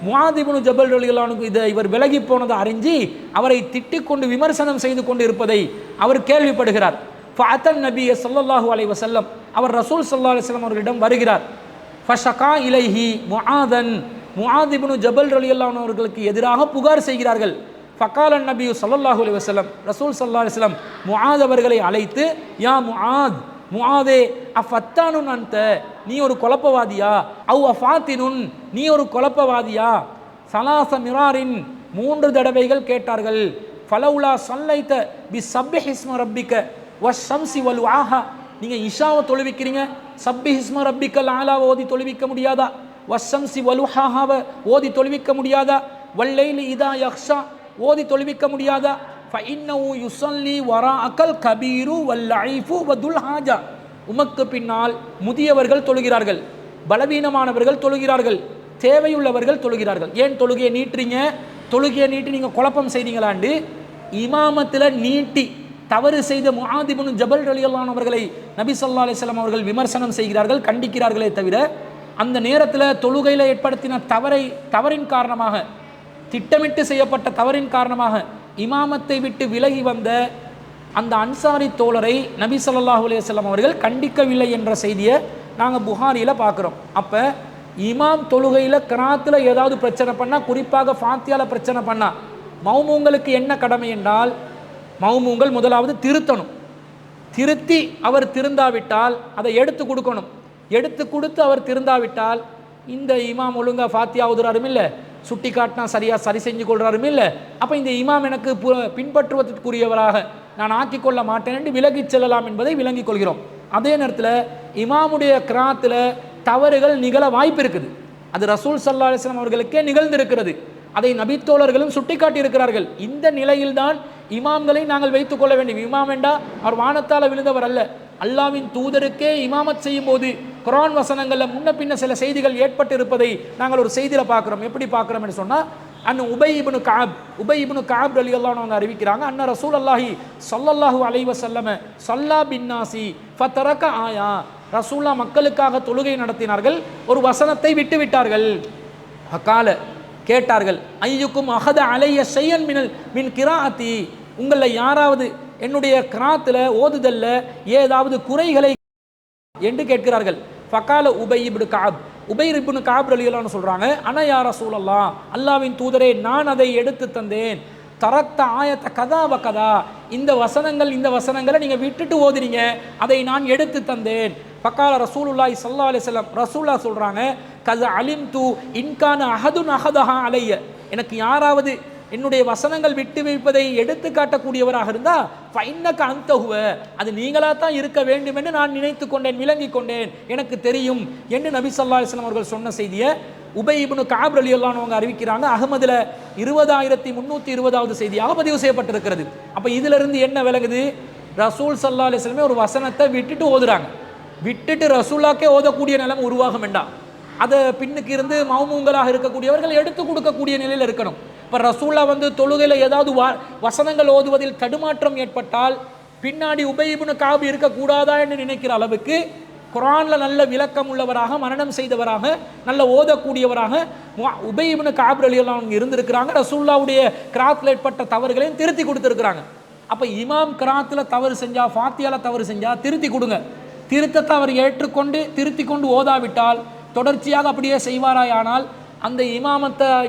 முஆத் இப்னு ஜபல் ரலியல்லாஹு அன்ஹு இதை இவர் விலகி போனதை அறிஞ்சு அவரை திட்டிக் கொண்டு விமர்சனம் செய்து கொண்டு இருப்பதை அவர் கேள்விப்படுகிறார். ஃபஅத்தன் நபிய ஸல்லல்லாஹு அலைஹி வஸல்லம், அவர் ரசூல் ஸல்லல்லாஹு அலைஹி வஸல்லம் அவர்களிடம் வருகிறார். ஃபஷகா இலைஹி முஆதன், முஆத் இப்னு ஜபல் ரலியல்லாஹு அன்ஹு அவர்களுக்கு எதிராக புகார் செய்கிறார்கள். ஃபகாலன் நபி ஸல்லல்லாஹு அலைஹி வஸல்லம், ரசூல் ஸல்லல்லாஹு அலைஹி வஸல்லம் முஆத் அவர்களை அழைத்து, யா முஆத், முஆதே அஃபத்தானுன் அன்த, நீ ஒரு குழப்பவாதியா, அவ் அஃபாத்தினுன், நீ ஒரு குழப்பவாதியா, சலாச மிராரின், 3 தடவைகள் கேட்டார்கள். ஃபலவுலா ஸல்லைத பி ஸப்பிஹ் இஸ்ம ரப்பிக வஷம்சி வல்ஆஹா, நீங்கள் இஷாவை தொழுவிக்கிறீங்க, ஸப்பிஹ் இஸ்ம ரப்பிக்கல் ஆலாவை ஓதி தொழுவிக்க முடியாதா, வஷம்சி வல்ஆஹாவை ஓதி தொழுவிக்க முடியாதா, வல்லைலி இதா யக்ஷா ஓதி தொழுவிக்க முடியாதா, ஃபஇன்னஹு யுஸல்லி வராஅக்கல் கபீரு வல்லைஃபு வதுல் ஹாஜா, உமக்கு பின்னால் முதியவர்கள் தொழுகிறார்கள், பலவீனமானவர்கள் தொழுகிறார்கள், தேவையுள்ளவர்கள் தொழுகிறார்கள். ஏன் தொழுகையை நீட்டுறீங்க, தொழுகையை நீட்டி நீங்கள் குழப்பம் செய்றீங்களாண்டு இமாமத்தில் நீட்டி தவறு செய்த முஆத் இப்னு ஜபல் ரலியல்லாஹு அன்ஹு அவர்களை நபி ஸல்லல்லாஹு அலைஹி வஸல்லம் அவர்கள் விமர்சனம் செய்கிறார்கள், கண்டிக்கிறார்களே தவிர அந்த நேரத்தில் தொழுகையில் ஏற்படுத்தின தவறின் காரணமாக, திட்டமிட்டு செய்யப்பட்ட தவறின் காரணமாக இமாமத்தை விட்டு விலகி வந்த அந்த அன்சாரி தோழரை நபி ஸல்லல்லாஹு அலைஹி வஸல்லம் அவர்கள் கண்டிக்கவில்லை என்ற செய்தியை நாங்கள் புகாரியில் பார்க்குறோம். அப்போ இமாம் தொழுகையில் கிராத்தில் ஏதாவது பிரச்சனை பண்ணால், குறிப்பாக ஃபாத்தியால பிரச்சனை பண்ணால், மௌமூங்களுக்கு என்ன கடமை என்றால், மௌமூங்கள் முதலாவது திருத்தணும். திருத்தி அவர் திருந்தாவிட்டால் அதை எடுத்து கொடுக்கணும். எடுத்து கொடுத்து அவர் திருந்தாவிட்டால், இந்த இமாம் ஒழுங்காக ஃபாத்தியா ஓதுறாரும் இல்லை, சுட்டி காட்டினா சரியாக சரி செஞ்சு கொள்றாரும் இல்லை, அப்போ இந்த இமாம் எனக்கு பின்பற்றுவதற்குரியவராக நான் ஆக்கிக்கொள்ள மாட்டேன் என்று விலகிச் செல்லலாம் என்பதை விளங்கிக் கொள்கிறோம். அதே நேரத்தில் இமாமுடைய கிராத்தில் தவறுகள் நிகழ வாய்ப்பு இருக்குது. அது ரசூல் ஸல்லல்லாஹு அலைஹி வஸல்லம் அவர்களுக்கே நிகழ்ந்திருக்கிறது. அதை நபித்தோழர்களும் சுட்டி காட்டியிருக்கிறார்கள். இந்த நிலையில்தான் இமாம்களை நாங்கள் வைத்துக் கொள்ள வேண்டும். இமாம் என்றா அவர் வானத்தால் விழுந்தவர் அல்ல. அல்லாவின் தூதருக்கே இமாமத் செய்யும் போது குர்ஆன் வசனங்களில் முன்ன பின்ன சில செய்திகள் ஏற்பட்டு இருப்பதை நாங்கள் ஒரு செய்தியில் பார்க்குறோம். எப்படி பார்க்குறோம் என்று சொன்னால், உபை இப்னு கஅப் ரலியல்லாஹு அன்ஹு அறிவிக்கிறாங்க, அன்ன ரசூலுல்லாஹி ஸல்லல்லாஹு அலைஹி வஸல்லம் ஸல்லா பின்னாசி ஃபதரக ஆயா, ரசூலா மக்களுக்காக தொழுகை நடத்தினார்கள், ஒரு வசனத்தை விட்டு விட்டார்கள். கால கேட்டார்கள், ஐயுக்கும் அஹத அலைய ஷையன் மின் கிராஅத்தி, உங்களில் யாராவது என்னுடைய கிராத்தில் ஓதுதல்ல ஏதாவது குறைகளை என்று கேட்கிறார்கள். ஃபகால உபை இப்னு கஅப் ரலியல்லாஹு அன்ஹு சொல்றாங்க, அன யா ரசூலல்லாஹ், அல்லாஹ்வின் தூதரே நான் அதை எடுத்து தந்தேன். தரத்த ஆயத்த கதா வகதா, இந்த வசனங்களை நீங்க விட்டுட்டு ஓதுறீங்க, அதை நான் எடுத்து தந்தேன். ஃபகால ரசூலுல்லாஹி ஸல்லல்லாஹு அலைஹி வஸல்லம், ரசூலா சொல்றாங்க, கஸ அலிம்து இன்கான அஹதுன் அஹதஹா அலைய, எனக்கு யாராவது என்னுடைய வசனங்கள் விட்டு வைப்பதை எடுத்து காட்டக்கூடியவராக இருந்தா ஃபைன்னக அன்தஹுவ, அது நீங்களாக தான் இருக்க வேண்டும் என்று நான் நினைத்து கொண்டேன், விளங்கிக் கொண்டேன், எனக்கு தெரியும் என்று நபி ஸல்லல்லாஹு அலைஹி வஸல்லம் அவர்கள் சொன்ன செய்தியை உபை இப்னு கஅப் ரலியல்லாஹு அன்ஹு அறிவிக்கிறாங்க. அஹ்மதுல 20320வது செய்தியாக பதிவு செய்யப்பட்டிருக்கிறது. அப்போ இதிலிருந்து என்ன விளங்குது, ரசூல் ஸல்லல்லாஹு அலைஹி வஸல்லம் ஒரு வசனத்தை விட்டுட்டு ஓதுறாங்க, விட்டுட்டு ரசூலாக்கே ஓதக்கூடிய நிலைமை உருவாக வேண்டாம். அதை பின்னுக்கு இருந்து மௌமூங்களாக இருக்கக்கூடியவர்கள் எடுத்து கொடுக்கக்கூடிய நிலையில் இருக்கணும். இப்போ ரசூலா தொழுகையில் ஏதாவது வசனங்கள் ஓதுவதில் தடுமாற்றம் ஏற்பட்டால் பின்னாடி உபை இப்னு கஅப் இருக்கக்கூடாதா என்று நினைக்கிற அளவுக்கு குர்ஆனில் நல்ல விளக்கம் உள்ளவராக, மரணம் செய்தவராக, நல்ல ஓதக்கூடியவராக உபை இப்னு கஅப் ரலியல்லாஹு அன்ஹு இருந்திருக்கிறாங்க. ரசூலுல்லாஹ்வுடைய கிராத்தில் ஏற்பட்ட தவறுகளையும் திருத்தி கொடுத்துருக்குறாங்க. அப்போ இமாம் கிராத்தில் தவறு செஞ்சா, ஃபாத்தியால தவறு செஞ்சா திருத்தி கொடுங்க. திருத்தத்தை அவர் ஏற்றுக்கொண்டு திருத்தி கொண்டு ஓதாவிட்டால், தொடர்ச்சியாக அப்படியே செய்வாராயானால், அந்த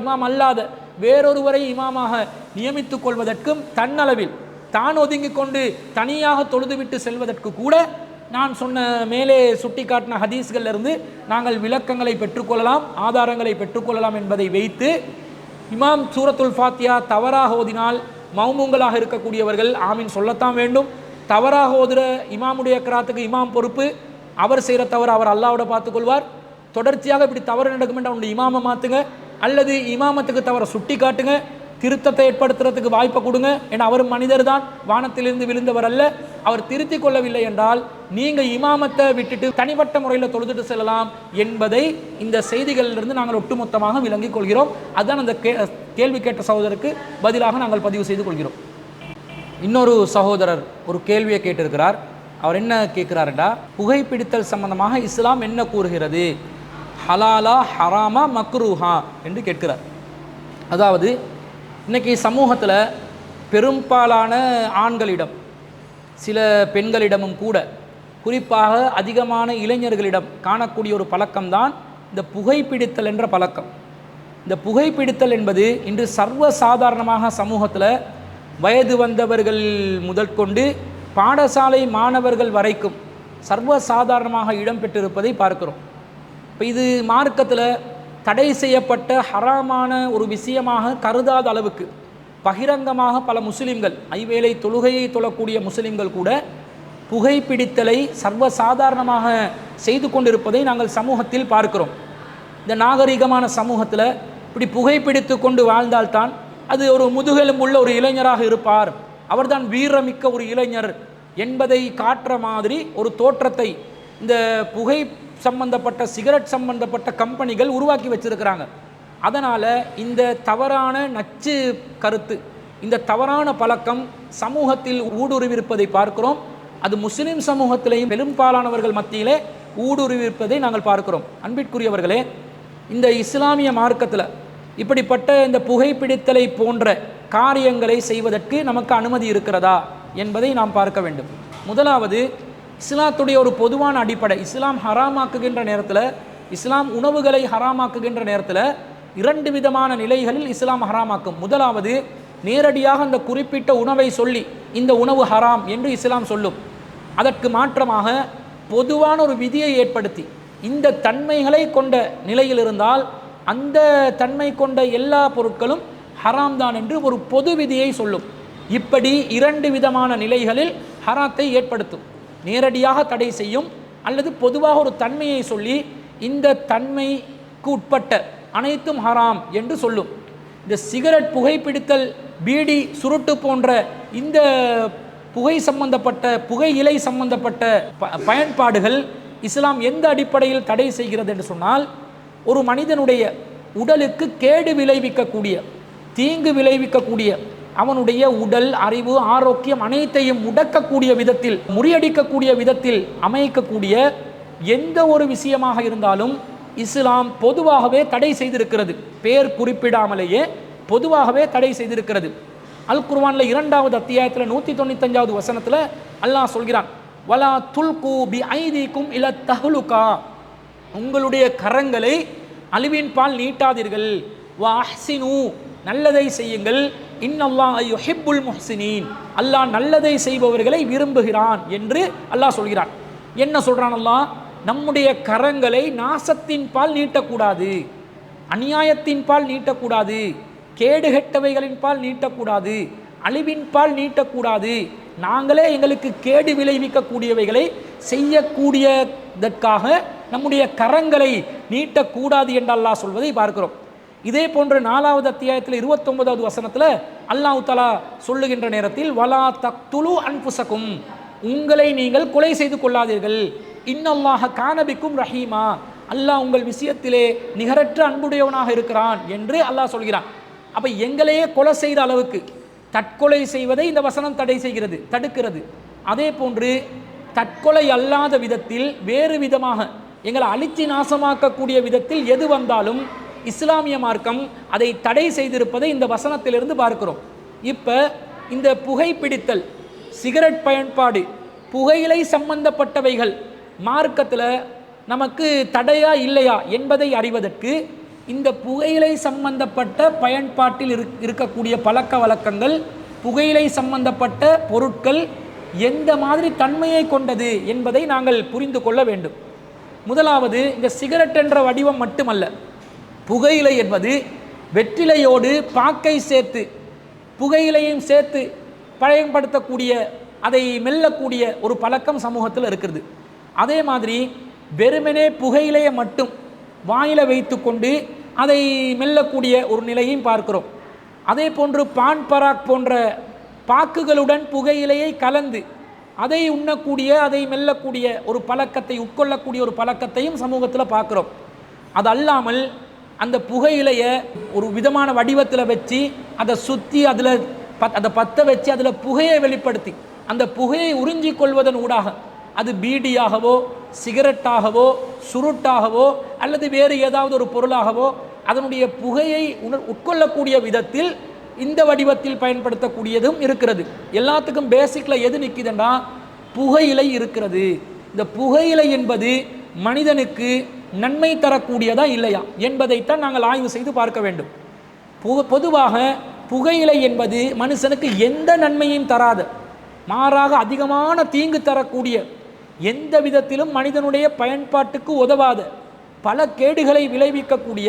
இமாம் அல்லாத வேறொருவரை இமாமாக நியமித்துக் கொள்வதற்கும், தன்னளவில் தான் ஒதுங்கி கொண்டு தனியாக தொழுதுவிட்டு செல்வதற்கு கூட நான் சொன்ன மேலே சுட்டி காட்டின ஹதீஸ்கள் இருந்து நாங்கள் விளக்கங்களை பெற்றுக்கொள்ளலாம், ஆதாரங்களை பெற்றுக்கொள்ளலாம் என்பதை வைத்து, இமாம் சூரத்துல் ஃபாத்தியா தவறாக ஓதினால் மௌமூங்களாக இருக்கக்கூடியவர்கள் ஆமீன் சொல்லத்தான் வேண்டும். தவறாக ஓதுற இமாமுடைய கிராத்துக்கு இமாம் பொறுப்பு, அவர் செய்கிற தவறு அவர் அல்லாஹ்வோட பார்த்துக்கொள்வார். தொடர்ச்சியாக இப்படி தவறு நடக்குமென்று அவனுடைய இமாமை மாற்றுங்க, அல்லது இமாமத்துக்கு தவறை சுட்டி காட்டுங்க, திருத்தத்தை ஏற்படுத்துறதுக்கு வாய்ப்பை கொடுங்க. ஏன்னா அவர் மனிதர் தான், வானத்திலிருந்து விழுந்தவர் அல்ல. அவர் திருத்தி கொள்ளவில்லை என்றால் நீங்கள் இமாமத்தை விட்டுட்டு தனிப்பட்ட முறையில் தொழுதுட்டு செல்லலாம் என்பதை இந்த செய்திகளிலிருந்து நாங்கள் ஒட்டுமொத்தமாக விளங்கிக் கொள்கிறோம். அதுதான் அந்த கேள்வி கேட்ட சகோதரருக்கு பதிலாக நாங்கள் பதிவு செய்து கொள்கிறோம். இன்னொரு சகோதரர் ஒரு கேள்வியை கேட்டிருக்கிறார். அவர் என்ன கேட்குறாருண்டா, புகைப்பிடித்தல் சம்பந்தமாக இஸ்லாம் என்ன கூறுகிறது, ஹலாலா ஹராமா மக்ரூஹா என்று கேட்கிறார். அதாவது இன்றைக்கி சமூகத்தில் பெரும்பாலான ஆண்களிடம், சில பெண்களிடமும் கூட, குறிப்பாக அதிகமான இளைஞர்களிடம் காணக்கூடிய ஒரு பழக்கம்தான் இந்த புகைப்பிடித்தல் என்ற பழக்கம். இந்த புகைப்பிடித்தல் என்பது இன்று சர்வசாதாரணமாக சமூகத்தில் வயது வந்தவர்கள் முதற்கொண்டு பாடசாலை மாணவர்கள் வரைக்கும் சர்வசாதாரணமாக இடம்பெற்றிருப்பதை பார்க்கிறோம். இப்போ இது மார்க்கத்தில் தடை செய்யப்பட்ட ஹராமான ஒரு விஷயமாக கருதாத அளவுக்கு பகிரங்கமாக பல முஸ்லிம்கள், ஐவேளை தொழுகையை தொழக்கூடிய முஸ்லிம்கள் கூட புகைப்பிடித்தலை சர்வசாதாரணமாக செய்து கொண்டிருப்பதை நாங்கள் சமூகத்தில் பார்க்கிறோம். இந்த நாகரிகமான சமூகத்தில் இப்படி புகைப்பிடித்து கொண்டு வாழ்ந்தால்தான் அது ஒரு முதுகெலும்புள்ள ஒரு இளைஞராக இருப்பார், அவர்தான் வீரமிக்க ஒரு இளைஞர் என்பதை காட்டுற மாதிரி ஒரு தோற்றத்தை இந்த புகை சம்பந்தப்பட்ட, சிகரெட் சம்பந்தப்பட்ட கம்பெனிகள் உருவாக்கி வச்சிருக்கிறாங்க. அதனால் இந்த தவறான நச்சு கருத்து, இந்த தவறான பழக்கம் சமூகத்தில் ஊடுருவிருப்பதை பார்க்கிறோம். அது முஸ்லிம் சமூகத்திலேயும் பெரும்பாலானவர்கள் மத்தியிலே ஊடுருவிருப்பதை நாங்கள் பார்க்கிறோம். அன்பிற்குரியவர்களே, இந்த இஸ்லாமிய மார்க்கத்தில் இப்படிப்பட்ட இந்த புகைப்பிடித்தலை போன்ற காரியங்களை செய்வதற்கு நமக்கு அனுமதி இருக்கிறதா என்பதை நாம் பார்க்க வேண்டும். முதலாவது, இஸ்லாத்துடைய ஒரு பொதுவான அடிப்படை, இஸ்லாம் ஹராமாக்குகின்ற நேரத்தில் இஸ்லாம் உணவுகளை ஹராமாக்குகின்ற நேரத்தில் 2 விதமான நிலைகளில் இஸ்லாம் ஹராமாக்கும். முதலாவது, நேரடியாக அந்த குறிப்பிட்ட உணவை சொல்லி இந்த உணவு ஹராம் என்று இஸ்லாம் சொல்லும். அதற்கு மாற்றமாக பொதுவான ஒரு விதியை ஏற்படுத்தி இந்த தன்மைகளை கொண்ட நிலையில் இருந்தால் அந்த தன்மை கொண்ட எல்லா பொருட்களும் ஹராம் தான் என்று ஒரு பொது விதியை சொல்லும். இப்படி 2 விதமான நிலைகளில் ஹராத்தை ஏற்படுத்தும். நேரடியாக தடை செய்யும், அல்லது பொதுவாக ஒரு தன்மையை சொல்லி இந்த தன்மைக்கு உட்பட்ட அனைத்தும் ஹராம் என்று சொல்லும். இந்த சிகரெட், புகைப்பிடித்தல், பீடி, சுருட்டு போன்ற இந்த புகை இலை சம்பந்தப்பட்ட பயன்பாடுகள் இஸ்லாம் எந்த அடிப்படையில் தடை செய்கிறது என்று சொன்னால், ஒரு மனிதனுடைய உடலுக்கு கேடு விளைவிக்கக்கூடிய, தீங்கு விளைவிக்கக்கூடிய, அவனுடைய உடல், அறிவு, ஆரோக்கியம் அனைத்தையும் முடக்கக்கூடிய விதத்தில், முறியடிக்கக்கூடிய விதத்தில் அமைக்கக்கூடிய எந்த ஒரு விஷயமாக இருந்தாலும் இஸ்லாம் பொதுவாகவே தடை செய்திருக்கிறது. பேர் குறிப்பிடாமலேயே பொதுவாகவே தடை செய்திருக்கிறது. அல் குர்ஆனில் 2வது அத்தியாயத்தில் 195வது வசனத்தில் அல்லாஹ் சொல்கிறான், வலா துல்கு பி ஐதீக்கும் இல தஹ்லுகா, உங்களுடைய கரங்களை அழிவின் பால் நீட்டாதீர்கள். வா அஹ்சினு, நல்லதை செய்யுங்கள். இன்னல்லாஹ் யுஹிப்புல் முஹ்சினீன், அல்லாஹ் நல்லதை செய்பவர்களை விரும்புகிறான் என்று அல்லாஹ் சொல்கிறான். என்ன சொல்றான் அல்லாஹ்? நம்முடைய கரங்களை நாசத்தின் பால் நீட்டக்கூடாது, அநியாயத்தின் பால் நீட்டக்கூடாது, கேடுகெட்டவைகளின் பால் நீட்டக்கூடாது, அழிவின் பால் நீட்டக்கூடாது. நாங்களே எங்களுக்கு கேடு விளைவிக்கக்கூடியவைகளை செய்யக்கூடியதற்காக நம்முடைய கரங்களை நீட்டக்கூடாது என்று அல்லாஹ் சொல்வதை பார்க்கிறோம். இதே போன்று 4வது அத்தியாயத்தில் 29வது வசனத்தில் அல்லாஹ் தஆலா சொல்லுகின்ற நேரத்தில், வலா தக்துலு அன்ஃபுஸகும், உங்களை நீங்கள் கொலை செய்து கொள்ளாதீர்கள். இன்னல்லாஹ கான பிக்கும் ரஹீமா, அல்லாஹ் உங்கள் விஷயத்திலே நிகரற்ற அன்புடையவனாக இருக்கிறான் என்று அல்லாஹ் சொல்கிறான். அப்போ எங்களையே கொலை செய்த அளவுக்கு தற்கொலை செய்வதை இந்த வசனம் தடை செய்கிறது, தடுக்கிறது. அதே போன்று தற்கொலை அல்லாத விதத்தில் வேறு விதமாக எங்களை அழிச்சி நாசமாக்கக்கூடிய விதத்தில் எது வந்தாலும் இஸ்லாமிய மார்க்கம் அதை தடை செய்திருப்பதை இந்த வசனத்திலிருந்து பார்க்கிறோம். இப்போ இந்த புகைப்பிடித்தல், சிகரெட் பயன்பாடு, புகையிலை சம்பந்தப்பட்டவைகள் மார்க்கத்தில் நமக்கு தடையா இல்லையா என்பதை அறிவதற்கு இந்த புகையிலை சம்பந்தப்பட்ட பயன்பாட்டில் இருக்கக்கூடிய பழக்க வழக்கங்கள், புகையிலை சம்பந்தப்பட்ட பொருட்கள் எந்த மாதிரி தன்மையை கொண்டது என்பதை நாங்கள் புரிந்து கொள்ள வேண்டும். முதலாவது, இந்த சிகரெட் என்ற வடிவம் மட்டுமல்ல, புகையிலை என்பது வெற்றிலையோடு பாக்கை சேர்த்து புகையிலையும் சேர்த்து பயன்படுத்தக்கூடிய, அதை மெல்லக்கூடிய ஒரு பழக்கம் சமூகத்தில் இருக்கிறது. அதே மாதிரி வெறுமனே புகையிலையை மட்டும் வாயில வைத்து கொண்டு அதை மெல்லக்கூடிய ஒரு நிலையையும் பார்க்கிறோம். அதே போன்று பான் பராக் போன்ற பாக்குகளுடன் புகையிலையை கலந்து அதை உண்ணக்கூடிய, அதை மெல்லக்கூடிய ஒரு பழக்கத்தை, உட்கொள்ளக்கூடிய ஒரு பழக்கத்தையும் சமூகத்தில் பார்க்கிறோம். அது அல்லாமல் அந்த புகையிலையை ஒரு விதமான வடிவத்தில் வச்சு அதை சுற்றி அதை பற்ற வச்சு அதில் புகையை வெளிப்படுத்தி அந்த புகையை உறிஞ்சி கொள்வதன் ஊடாக அது பீடியாகவோ, சிகரெட்டாகவோ, சுருட்டாகவோ அல்லது வேறு ஏதாவது ஒரு பொருளாகவோ அதனுடைய புகையை உட்கொள்ளக்கூடிய விதத்தில் இந்த வடிவத்தில் பயன்படுத்தக்கூடியதும் இருக்கிறது. எல்லாத்துக்கும் பேசிக்கில் எது நிற்கிதுன்னா புகையிலை இருக்கிறது. இந்த புகையிலை என்பது மனிதனுக்கு நன்மை தரக்கூடியதா இல்லையா என்பதைத்தான் நாங்கள் ஆய்வு செய்து பார்க்க வேண்டும். பொதுவாக புகையிலை என்பது மனுஷனுக்கு எந்த நன்மையும் தராத, மாறாக அதிகமான தீங்கு தரக்கூடிய, எந்த விதத்திலும் மனிதனுடைய பயன்பாட்டுக்கு உதவாத, பல கேடுகளை விளைவிக்கக்கூடிய,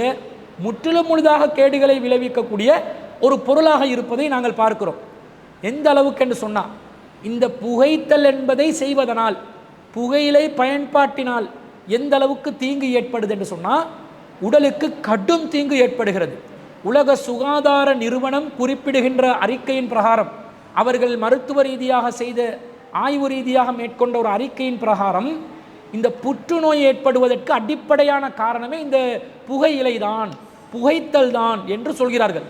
முற்றிலும் முழுதாக கேடுகளை விளைவிக்கக்கூடிய ஒரு பொருளாக இருப்பதை நாங்கள் பார்க்கிறோம். எந்த அளவுக்கு என்று சொன்னால், இந்த புகைத்தல் என்பதை செய்வதனால், புகையிலை பயன்பாட்டினால் எந்த அளவுக்கு தீங்கு ஏற்படுது என்று சொன்னால், உடலுக்கு கடும் தீங்கு ஏற்படுகிறது. உலக சுகாதார நிறுவனம் குறிப்பிடுகின்ற அறிக்கையின் பிரகாரம், அவர்கள் மருத்துவ ரீதியாக செய்த ஆய்வு ரீதியாக மேற்கொண்ட ஒரு அறிக்கையின் பிரகாரம், இந்த புற்றுநோய் ஏற்படுவதற்கு அடிப்படையான காரணமே இந்த புகையிலை தான், புகைத்தல் தான் என்று சொல்கிறார்கள்.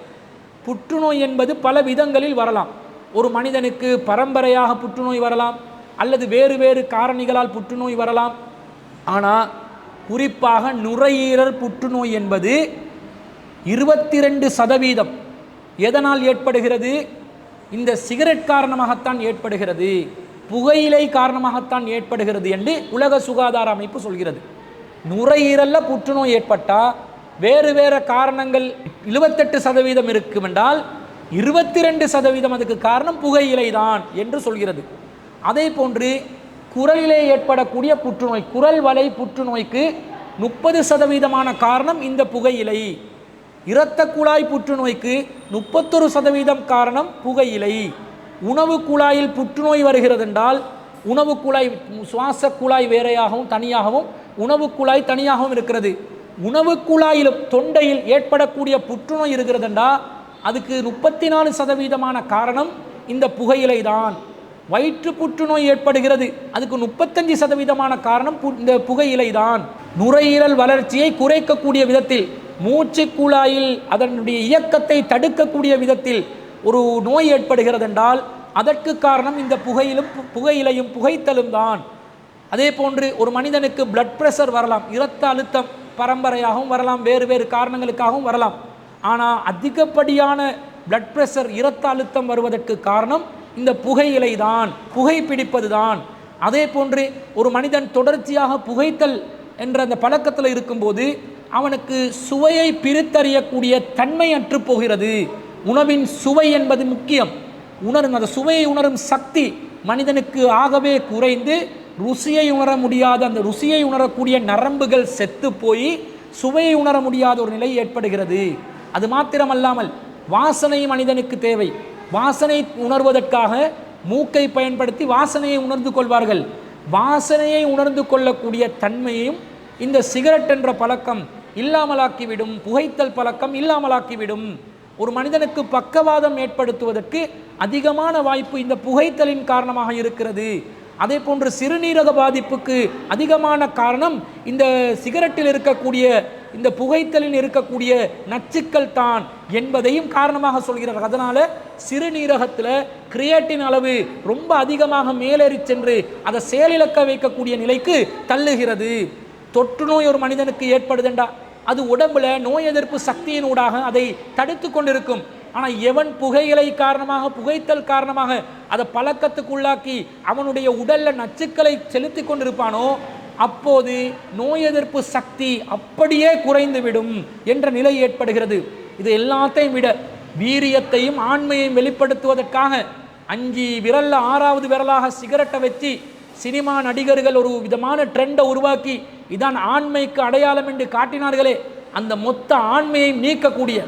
புற்றுநோய் என்பது பல விதங்களில் வரலாம். ஒரு மனிதனுக்கு பரம்பரையாக புற்றுநோய் வரலாம், அல்லது வேறு வேறு காரணிகளால் புற்றுநோய் வரலாம். ஆனால் குறிப்பாக நுரையீரல் புற்றுநோய் என்பது 22% எதனால் ஏற்படுகிறது? இந்த சிகரெட் காரணமாகத்தான் ஏற்படுகிறது, புகையிலை காரணமாகத்தான் ஏற்படுகிறது என்று உலக சுகாதார அமைப்பு சொல்கிறது. நுரையீரல்ல புற்றுநோய் ஏற்பட்டால் வேறு வேறு காரணங்கள் 28% இருக்கும் என்றால் 22% அதுக்கு காரணம் புகையிலை தான் என்று சொல்கிறது. அதே போன்று குரலிலே ஏற்படக்கூடிய புற்றுநோய், குரல் வலை புற்றுநோய்க்கு 30% காரணம் இந்த புகையிலை. இரத்த குழாய் புற்றுநோய்க்கு 31% காரணம் புகையிலை. உணவு குழாயில் புற்றுநோய் வருகிறது என்றால் உணவு குழாய், சுவாச குழாய் வேறையாகவும் தனியாகவும் உணவு குழாய் தனியாகவும் இருக்கிறது. உணவு குழாயிலும் தொண்டையில் ஏற்படக்கூடிய புற்றுநோய் இருக்கிறது என்றால் அதுக்கு 34% காரணம் இந்த புகையிலை தான். வயிற்று புற்றுநோய் ஏற்படுகிறது, அதுக்கு 35% காரணம் இந்த புகையிலை தான். நுரையீரல் வளர்ச்சியை குறைக்கக்கூடிய விதத்தில், மூச்சு குழாயில் அதனுடைய இயக்கத்தை தடுக்கக்கூடிய விதத்தில் ஒரு நோய் ஏற்படுகிறது என்றால் அதற்கு காரணம் இந்த புகையிலையும் புகைத்தலும் தான். அதே போன்று ஒரு மனிதனுக்கு பிளட் பிரஷர் வரலாம், இரத்த அழுத்தம் பரம்பரையாகவும் வரலாம், வேறு வேறு காரணங்களுக்காகவும் வரலாம். ஆனால் அதிகப்படியான பிளட் பிரஷர், இரத்த அழுத்தம் வருவதற்கு காரணம் இந்த புகையிலை தான், புகைப்பிடிப்பது தான். அதே போன்று ஒரு மனிதன் தொடர்ச்சியாக புகைத்தல் என்ற அந்த பழக்கத்தில் இருக்கும்போது அவனுக்கு சுவையை பிரித்தறியக்கூடிய தன்மை அற்று போகிறது. உணவின் சுவை என்பது முக்கியம். அந்த சுவையை உணரும் சக்தி மனிதனுக்கு ஆகவே குறைந்து ருசியை உணர முடியாத, அந்த ருசியை உணரக்கூடிய நரம்புகள் செத்து போய் சுவையை உணர முடியாத ஒரு நிலை ஏற்படுகிறது. அது மாத்திரமல்லாமல் வாசனை மனிதனுக்கு தேவை. வாசனை உணர்வதற்காக மூக்கை பயன்படுத்தி வாசனையை உணர்ந்து கொள்வார்கள். வாசனையை உணர்ந்து கொள்ளக்கூடிய தன்மையையும் இந்த சிகரெட் என்ற பழக்கம் இல்லாமலாக்கிவிடும், புகைத்தல் பழக்கம் இல்லாமலாக்கிவிடும். ஒரு மனிதனுக்கு பக்கவாதம் ஏற்படுத்துவதற்கு அதிகமான வாய்ப்பு இந்த புகைத்தலின் காரணமாக இருக்கிறது. அதே போன்று சிறுநீரக பாதிப்புக்கு அதிகமான காரணம் இந்த சிகரெட்டில் இருக்கக்கூடிய, இந்த புகைத்தலில் இருக்கக்கூடிய நச்சுக்கள் தான் என்பதையும் காரணமாக சொல்கிறார். அதனால சிறுநீரகத்தில் கிரியேட்டின் அளவு ரொம்ப அதிகமாக மேலேறி சென்று அதை செயலிழக்க வைக்கக்கூடிய நிலைக்கு தள்ளுகிறது. தொற்று நோய் ஒரு மனிதனுக்கு ஏற்படுதுண்டா அது உடம்புல நோய் எதிர்ப்பு சக்தியினூடாக அதை தடுத்து கொண்டிருக்கும். ஆனால் எவன் புகையிலை காரணமாக, புகைத்தல் காரணமாக அதை பழக்கத்துக்குள்ளாக்கி அவனுடைய உடல்ல நச்சுக்களை செலுத்தி கொண்டிருப்பானோ அப்போது நோய் எதிர்ப்பு சக்தி அப்படியே குறைந்துவிடும் என்ற நிலை ஏற்படுகிறது. இது எல்லாத்தையும் விட வீரியத்தையும் ஆண்மையையும் வெளிப்படுத்துவதற்காக 5 விரல்ல 6வது விரலாக சிகரெட்டை வச்சு சினிமா நடிகர்கள் ஒரு விதமான ட்ரெண்டை உருவாக்கி இதான் ஆண்மைக்கு அடையாளம் என்று காட்டினார்களே, அந்த மொத்த ஆண்மையை நீக்கக்கூடிய,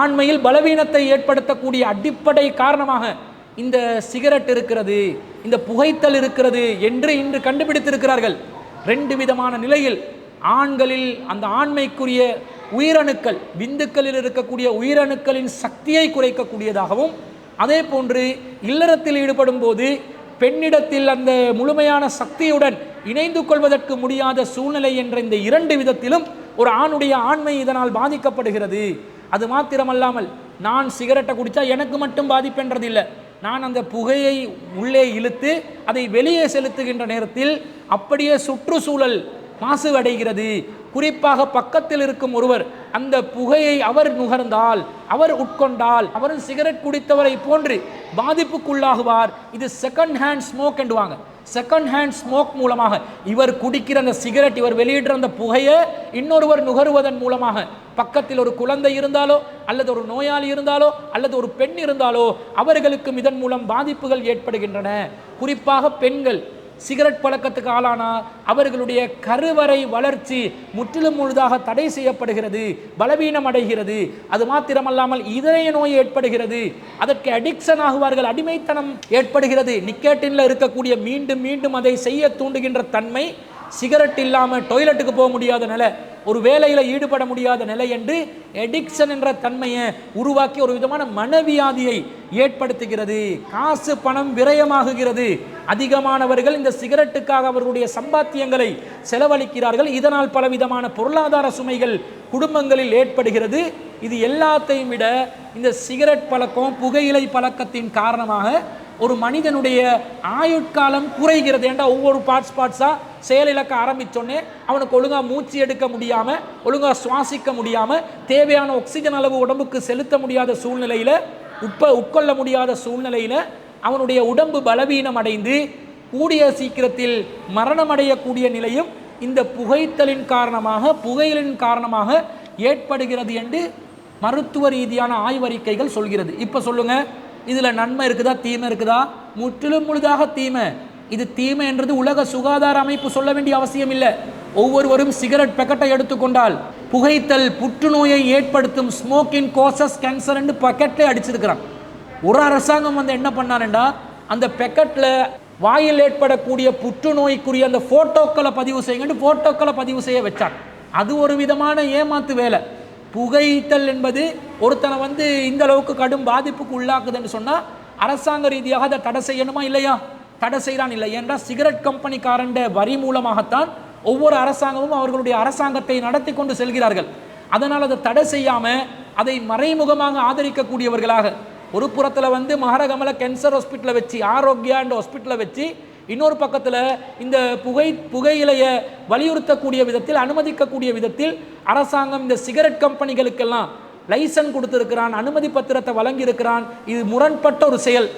ஆண்மையில் பலவீனத்தை ஏற்படுத்தக்கூடிய அடிப்படை காரணமாக இந்த சிகரெட் இருக்கிறது, இந்த புகைத்தல் இருக்கிறது என்று இன்று கண்டுபிடித்திருக்கிறார்கள். 2 விதமான நிலையில் ஆண்களில் அந்த ஆண்மைக்குரிய உயிரணுக்கள், விந்துக்களில் இருக்கக்கூடிய உயிரணுக்களின் சக்தியை குறைக்கக்கூடியதாகவும், அதே போன்று இல்லறத்தில் ஈடுபடும் போது பெண்ணிடத்தில் அந்த முழுமையான சக்தியுடன் இணைந்து கொள்வதற்கு முடியாத சூழ்நிலை என்ற இந்த 2 விதத்திலும் ஒரு ஆணுடைய ஆண்மை இதனால் பாதிக்கப்படுகிறது. அது மாத்திரமல்லாமல் நான் சிகரெட்டை குடித்தா எனக்கு மட்டும் பாதிப்புன்றதில்லை, நான் அந்த புகையை உள்ளே இழுத்து அதை வெளியே செலுத்துகின்ற நேரத்தில் அப்படியே சுற்றுச்சூழல் மாசு அடைகிறது. குறிப்பாக பக்கத்தில் இருக்கும் ஒருவர் அந்த புகையை அவர் நுகர்ந்தால், அவர் உட்கொண்டால் அவரும் சிகரெட் குடித்தவரை போன்று பாதிப்புக்குள்ளாகுவார். இது செகண்ட் ஹேண்ட் ஸ்மோக் என்றுவாங்க. செகண்ட் ஹேண்ட் ஸ்மோக் மூலமாக இவர் குடிக்கிற அந்த சிகரெட், இவர் வெளியிடுற அந்த புகையை இன்னொருவர் நுகருவதன் மூலமாக பக்கத்தில் ஒரு குழந்தை இருந்தாலோ அல்லது ஒரு நோயாளி இருந்தாலோ அல்லது ஒரு பெண் இருந்தாலோ அவர்களுக்கும் இதன் மூலம் பாதிப்புகள் ஏற்படுகின்றன. குறிப்பாக பெண்கள் சிகரெட் பழக்கத்துக்கு ஆளானா அவர்களுடைய கருவறை வளர்ச்சி முற்றிலும் முழுதாக தடை செய்யப்படுகிறது, பலவீனம் அடைகிறது. அது மாத்திரமல்லாமல் இதய நோய் ஏற்படுகிறது, அதற்கு அடிக்ஷன் ஆகுவார்கள், அடிமைத்தனம் ஏற்படுகிறது. நிக்கோட்டின்ல இருக்கக்கூடிய மீண்டும் மீண்டும் அதை செய்ய தூண்டுகின்ற தன்மை, சிகரெட் இல்லாமல் டாய்லெட்டுக்கு போக முடியாத நிலை, ஒரு வேலையில் ஈடுபட முடியாத நிலை என்று எடிக்ஷன் என்ற தன்மையை உருவாக்கி ஒரு விதமான மனவியாதியை ஏற்படுத்துகிறது. காசு பணம் விரயமாகுகிறது. அதிகமானவர்கள் இந்த சிகரெட்டுக்காக அவர்களுடைய சம்பாத்தியங்களை செலவழிக்கிறார்கள். இதனால் பலவிதமான பொருளாதார சுமைகள் குடும்பங்களில் ஏற்படுகிறது. இது எல்லாத்தையும் விட இந்த சிகரெட் பழக்கம், புகையிலை பழக்கத்தின் காரணமாக ஒரு மனிதனுடைய ஆயுட்காலம் குறைகிறது. ஏண்டா ஒவ்வொரு பார்ட்ஸாக செயலிழக்க ஆரம்பித்தோன்னே அவனுக்கு ஒழுங்காக மூச்சு எடுக்க முடியாமல், ஒழுங்காக சுவாசிக்க முடியாமல், தேவையான ஆக்சிஜன் அளவு உடம்புக்கு செலுத்த முடியாத சூழ்நிலையில், உட்கொள்ள முடியாத சூழ்நிலையில் அவனுடைய உடம்பு பலவீனம் அடைந்து கூடிய சீக்கிரத்தில் மரணம் அடையக்கூடிய நிலையும் இந்த புகைத்தலின் காரணமாக, புகையிலின் காரணமாக ஏற்படுகிறது என்று மருத்துவ ரீதியான ஆய்வறிக்கைகள் சொல்கிறது. இப்போ சொல்லுங்க, இதில் நன்மை இருக்குதா தீமை இருக்குதா? முற்றிலும் முழுதாக தீமை. இது தீமை என்றது உலக சுகாதார அமைப்பு சொல்ல வேண்டிய அவசியம் இல்லை. ஒவ்வொருவரும் சிகரெட் பேக்கெட்டை எடுத்துக்கொண்டால் புகைத்தல் புற்றுநோயை ஏற்படுத்தும், ஸ்மோக்கிங் கோசஸ் கேன்சர் என்று பேக்கெட்ல அடிச்சிருக்கிறான். ஒரு அரசாங்கம் வந்து என்ன பண்ணாருண்டா, அந்த பேக்கெட்டில் வாயில் ஏற்படக்கூடிய புற்றுநோய்க்குரிய அந்த ஃபோட்டோக்களை பதிவு செய்யுங்கன்னு ஃபோட்டோக்களை பதிவு செய்ய வச்சார். அது ஒரு விதமான ஏமாத்து வேலை. புகைத்தல் என்பது ஒருத்தனை வந்து இந்த அளவுக்கு கடும் பாதிப்புக்கு உள்ளாக்குதுன்னு சொன்னால் அரசாங்க ரீதியாக அதை தடை செய்யணுமா இல்லையா? தடை செய்கிறான் இல்லை. ஏன்றால் சிகரெட் கம்பெனிக்காரண்ட வரி மூலமாகத்தான் ஒவ்வொரு அரசாங்கமும் அவர்களுடைய அரசாங்கத்தை நடத்தி கொண்டு செல்கிறார்கள். அதனால் அதை தடை செய்யாமல் அதை மறைமுகமாக ஆதரிக்கக்கூடியவர்களாக ஒரு புறத்தில் வந்து மகரகமல கேன்சர் ஹாஸ்பிட்டலில் வச்சு, ஆரோக்கியா என்ற ஹாஸ்பிட்டலில் வச்சு, இன்னொரு பக்கத்தில் இந்த புகையிலையை வலியுறுத்தக்கூடிய விதத்தில், அனுமதிக்கக்கூடிய விதத்தில் அரசாங்கம் இந்த சிகரெட் கம்பெனிகளுக்கெல்லாம் லைசன்ஸ் கொடுத்துருக்கிறான், அனுமதி பத்திரத்தை வழங்கியிருக்கிறான். இது முரண்பட்ட ஒரு செயல்.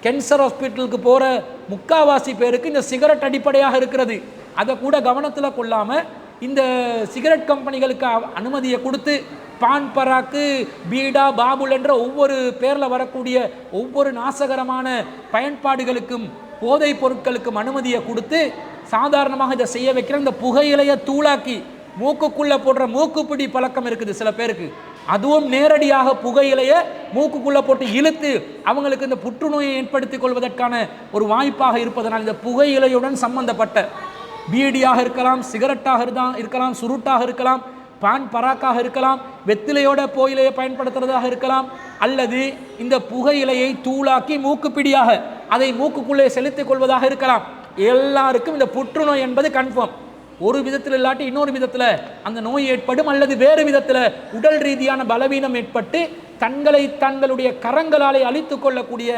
கேன்சர் ஹாஸ்பிட்டலுக்கு போகிற முக்காவாசி பேருக்கு இந்த சிகரெட் அடிப்படையாக இருக்கிறது. அதை கூட கவனத்தில் கொள்ளாமல் இந்த சிகரெட் கம்பெனிகளுக்கு அனுமதியை கொடுத்து பான் பராக்கு, பீடா, பாபுல் என்ற ஒவ்வொரு பேரில் வரக்கூடிய ஒவ்வொரு நாசகரமான பயன்பாடுகளுக்கும், போதைப் பொருட்களுக்கும் அனுமதியை கொடுத்து சாதாரணமாக இதை செய்ய வைக்கிற இந்த புகையிலையை தூளாக்கி மூக்குக்குள்ளே போடுற மூக்குப்பிடி பழக்கம் இருக்குது சில பேருக்கு. அதுவும் நேரடியாக புகையிலையை மூக்குக்குள்ளே போட்டு இழுத்து அவங்களுக்கு இந்த புற்றுநோயை ஏற்படுத்திக் கொள்வதற்கான ஒரு வாய்ப்பாக இருப்பதனால் இந்த புகையிலையுடன் சம்பந்தப்பட்ட பீடியாக இருக்கலாம், சிகரெட்டாக இருக்கலாம், சுருட்டாக இருக்கலாம், பான் பராக்காக இருக்கலாம், வெத்திலையோட புகையிலையை பயன்படுத்துறதாக இருக்கலாம், அல்லது இந்த புகையிலையை தூளாக்கி மூக்குப்பிடியாக அதை மூக்குக்குள்ளே செலுத்திக் கொள்வதாக இருக்கலாம். எல்லாருக்கும் இந்த புற்றுநோய் என்பது கன்ஃபார்ம். ஒரு விதத்தில் இல்லாட்டி இன்னொரு விதத்தில் அந்த நோய் ஏற்படும், அல்லது வேறு விதத்தில் உடல் ரீதியான பலவீனம் ஏற்பட்டு தங்களுடைய கரங்களாலே அழித்து கொள்ளக்கூடிய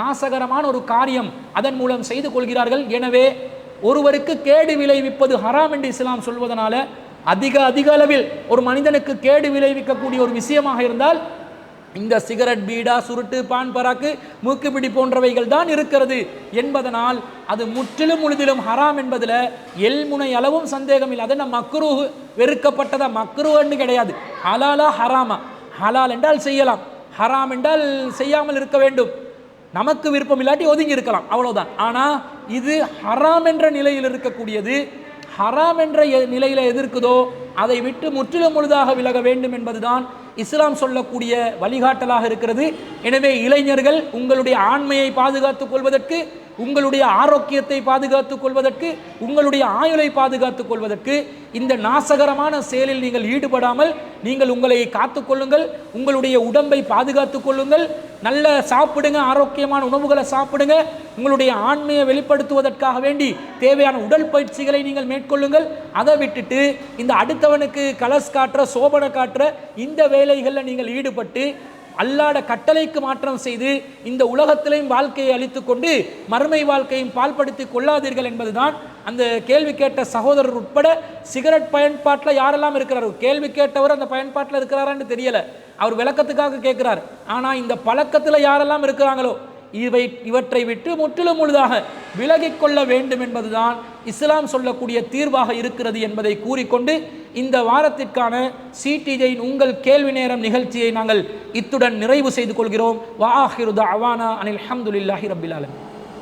நாசகரமான ஒரு காரியம் அதன் மூலம் செய்து கொள்கிறார்கள். எனவே ஒருவருக்கு கேடு விளைவிப்பது ஹராம் என்று இஸ்லாம் சொல்வதனால அதிக அளவில் ஒரு மனிதனுக்கு கேடு விளைவிக்கக்கூடிய ஒரு விஷயமாக இருந்தால் இந்த சிகரெட், பீடா, சுருட்டு, பான் பராக்கு, மூக்குப்பிடி போன்றவைகள் தான் இருக்கிறது என்பதனால் அது முற்றிலும் முழுதிலும் ஹராம் என்பதில் எல்முனை அளவும் சந்தேகம் இல்லை. அது நம்ம மக்ரூஹ், வெறுக்கப்பட்டதா மக்ரூஹ்னு கிடையாது. ஹலாலா ஹராமா? ஹலால் என்றால் செய்யலாம், ஹராம் என்றால் செய்யாமல் இருக்க வேண்டும். நமக்கு விருப்பம் இல்லாட்டி ஒதுங்கி இருக்கலாம், அவ்வளவுதான். ஆனால் இது ஹராம் என்ற நிலையில் இருக்கக்கூடியது. ஹராம் என்ற நிலையில் எதிர்க்குதோ அதை விட்டு முற்றிலும் முழுதாக விலக வேண்டும் என்பதுதான் இஸ்லாம் சொல்லக்கூடிய வழிகாட்டலாக இருக்கிறது. எனவே இளைஞர்கள் உங்களுடைய ஆண்மையை பாதுகாத்துக் கொள்வதற்கு, உங்களுடைய ஆரோக்கியத்தை பாதுகாத்துக் கொள்வதற்கு, உங்களுடைய ஆயுளை பாதுகாத்துக் கொள்வதற்கு இந்த நாசகரமான செயலில் நீங்கள் ஈடுபடாமல் நீங்கள் உங்களை காத்துக்கொள்ளுங்கள், உங்களுடைய உடம்பை பாதுகாத்துக் கொள்ளுங்கள், நல்ல சாப்பிடுங்க, ஆரோக்கியமான உணவுகளை சாப்பிடுங்க, உங்களுடைய ஆண்மையை வெளிப்படுத்துவதற்காக வேண்டி தேவையான உடல் பயிற்சிகளை நீங்கள் மேற்கொள்ளுங்கள். அதை விட்டுட்டு இந்த அடுத்தவனுக்கு கலஸ் காட்டுற, சோபனை காட்டுற இந்த வேலைகளில் நீங்கள் ஈடுபட்டு அல்லாஹ்வுடைய கட்டளைக்கு மாற்றம் செய்து இந்த உலகத்திலையும் வாழ்க்கையை அழித்துக் கொண்டு மறுமை வாழ்க்கையும் பால்படுத்தி கொள்ளாதீர்கள் என்பதுதான் அந்த கேள்வி கேட்ட சகோதரர் உட்பட சிகரெட் பயன்பாட்டில் யாரெல்லாம் இருக்கிறார். கேள்வி கேட்டவர் அந்த பயன்பாட்டில் இருக்கிறாரான்னு தெரியல, அவர் விளக்கத்துக்காக கேட்கிறார். ஆனால் இந்த பழக்கத்தில் யாரெல்லாம் இருக்கிறாங்களோ இவற்றை விட்டு முற்றிலும் முழுதாக விலகிக் கொள்ள வேண்டும் என்பதுதான் இஸ்லாம் சொல்லக்கூடிய தீர்வாக இருக்கிறது என்பதை கூறிக்கொண்டு இந்த வாரத்திற்கான சிடிஜையின் உங்கள் கேள்வி நேரம் நிகழ்ச்சியை நாங்கள் இத்துடன் நிறைவு செய்து கொள்கிறோம். வஆஹிரு தஅவானா அனில் ஹம்துலில்லாஹி ரப்பில் ஆலமீன்.